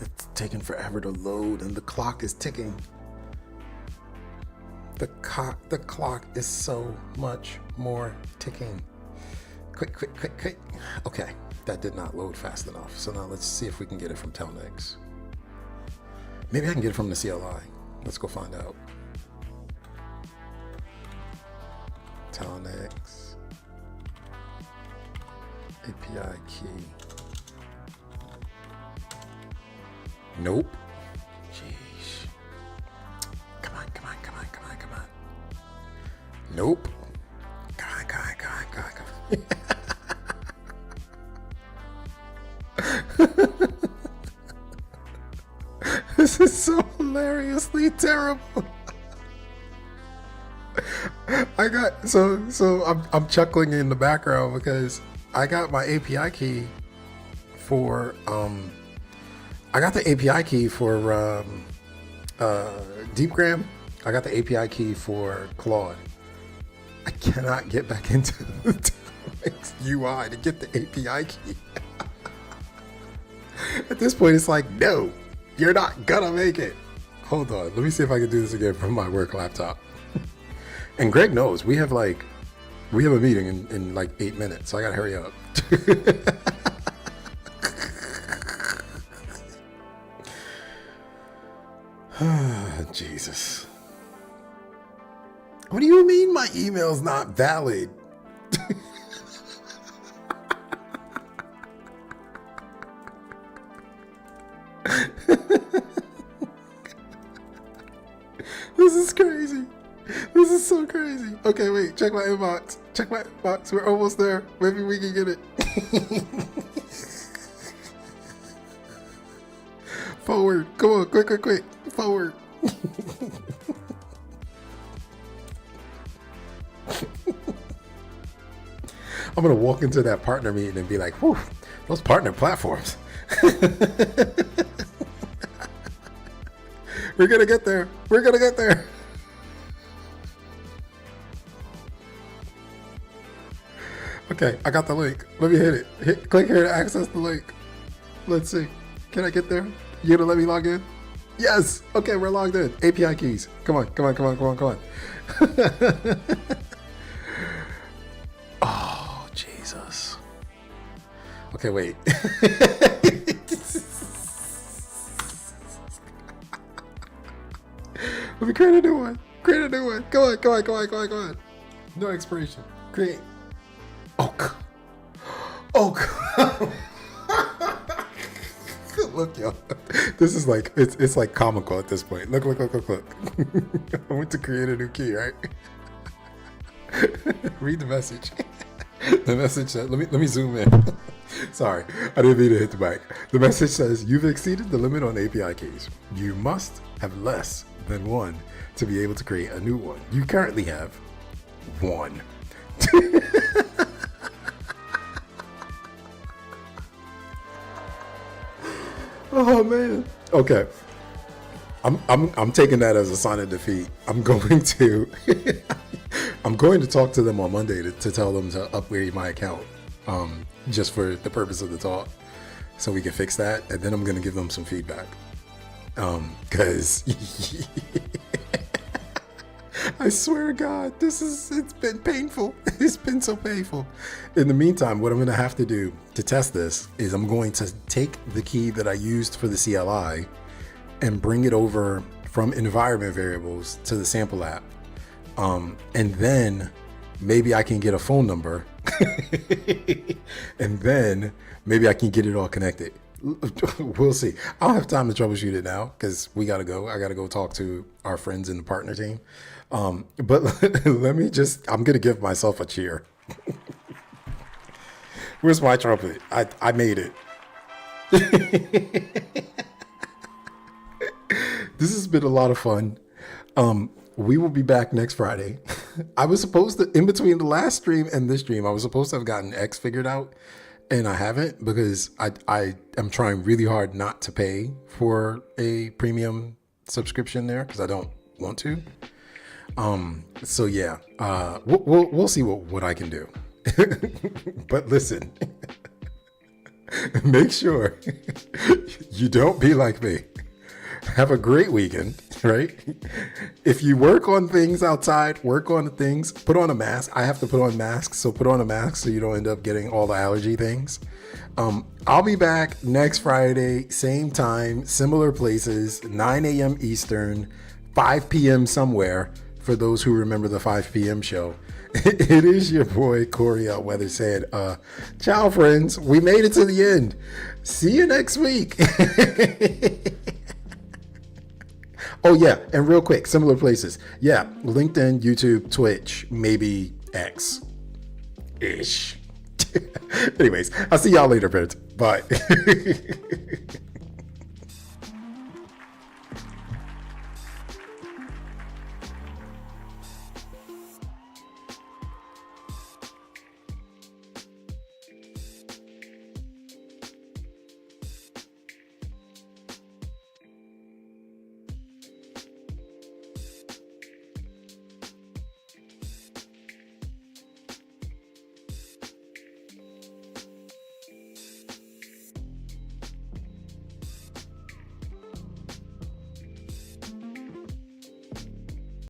It's taking forever to load and the clock is ticking. The clock is so much more ticking. Quick. Okay, that did not load fast enough. So now let's see if we can get it from Telnex. Maybe I can get it from the CLI. Let's go find out. Telnex. API key. Nope. Jeez. Come on. Nope. Come on. This is so hilariously terrible. I'm chuckling in the background because I got my API key for Deepgram. I got the API key for Claude. I cannot get back into the UI to get the API key. At this point, it's like, no, you're not gonna make it. Hold on, let me see if I can do this again from my work laptop. And Greg knows we have a meeting in like 8 minutes, so I gotta hurry up. Jesus. What do you mean my email's not valid? This is crazy. This is so crazy. Okay, wait, check my inbox. We're almost there. Maybe we can get it. Forward. Come on, quick. Forward. I'm gonna walk into that partner meeting and be like, whew, those partner platforms. We're gonna get there. Okay, I got the link. Let me hit it. Click here to access the link. Let's see. Can I get there? You gonna let me log in? Yes. Okay, we're logged in. API keys. Come on. Oh, Jesus. Okay, wait. Let me create a new one. Come on. No expiration. Create. Oh, look, y'all. This is like, it's like comical at this point. Look. I went to create a new key, right? Read the message. The message said, let me zoom in. Sorry, I didn't mean to hit the mic. The message says, you've exceeded the limit on API keys. You must have less than one to be able to create a new one. You currently have one. Oh man. Okay. I'm taking that as a sign of defeat. I'm going to talk to them on Monday to tell them to upgrade my account, just for the purpose of the talk, so we can fix that, and then I'm going to give them some feedback, because I swear to God, it's been painful. It's been so painful. In the meantime, what I'm going to have to do to test this is I'm going to take the key that I used for the CLI and bring it over from environment variables to the sample app. And then maybe I can get a phone number and then maybe I can get it all connected. We'll see. I don't have time to troubleshoot it now because we got to go. I got to go talk to our friends in the partner team. But let me I'm going to give myself a cheer. Where's my trumpet? I made it. This has been a lot of fun. We will be back next Friday. I was supposed to, in between the last stream and this stream, I was supposed to have gotten X figured out. And I haven't because I am trying really hard not to pay for a premium subscription there because I don't want to. So yeah, we'll see what I can do. But listen, make sure you don't be like me. Have a great weekend, right? If you work on things outside, work on the things, put on a mask. I have to put on masks, so put on a mask so you don't end up getting all the allergy things. I'll be back next Friday, same time, similar places, 9 a.m. Eastern, 5 p.m. somewhere, for those who remember the 5 p.m. show. It is your boy, Corey Weather saying, ciao, friends. We made it to the end. See you next week. Oh, yeah. And real quick, similar places. Yeah. LinkedIn, YouTube, Twitch, maybe X-ish. Anyways, I'll see y'all later, friends. Bye.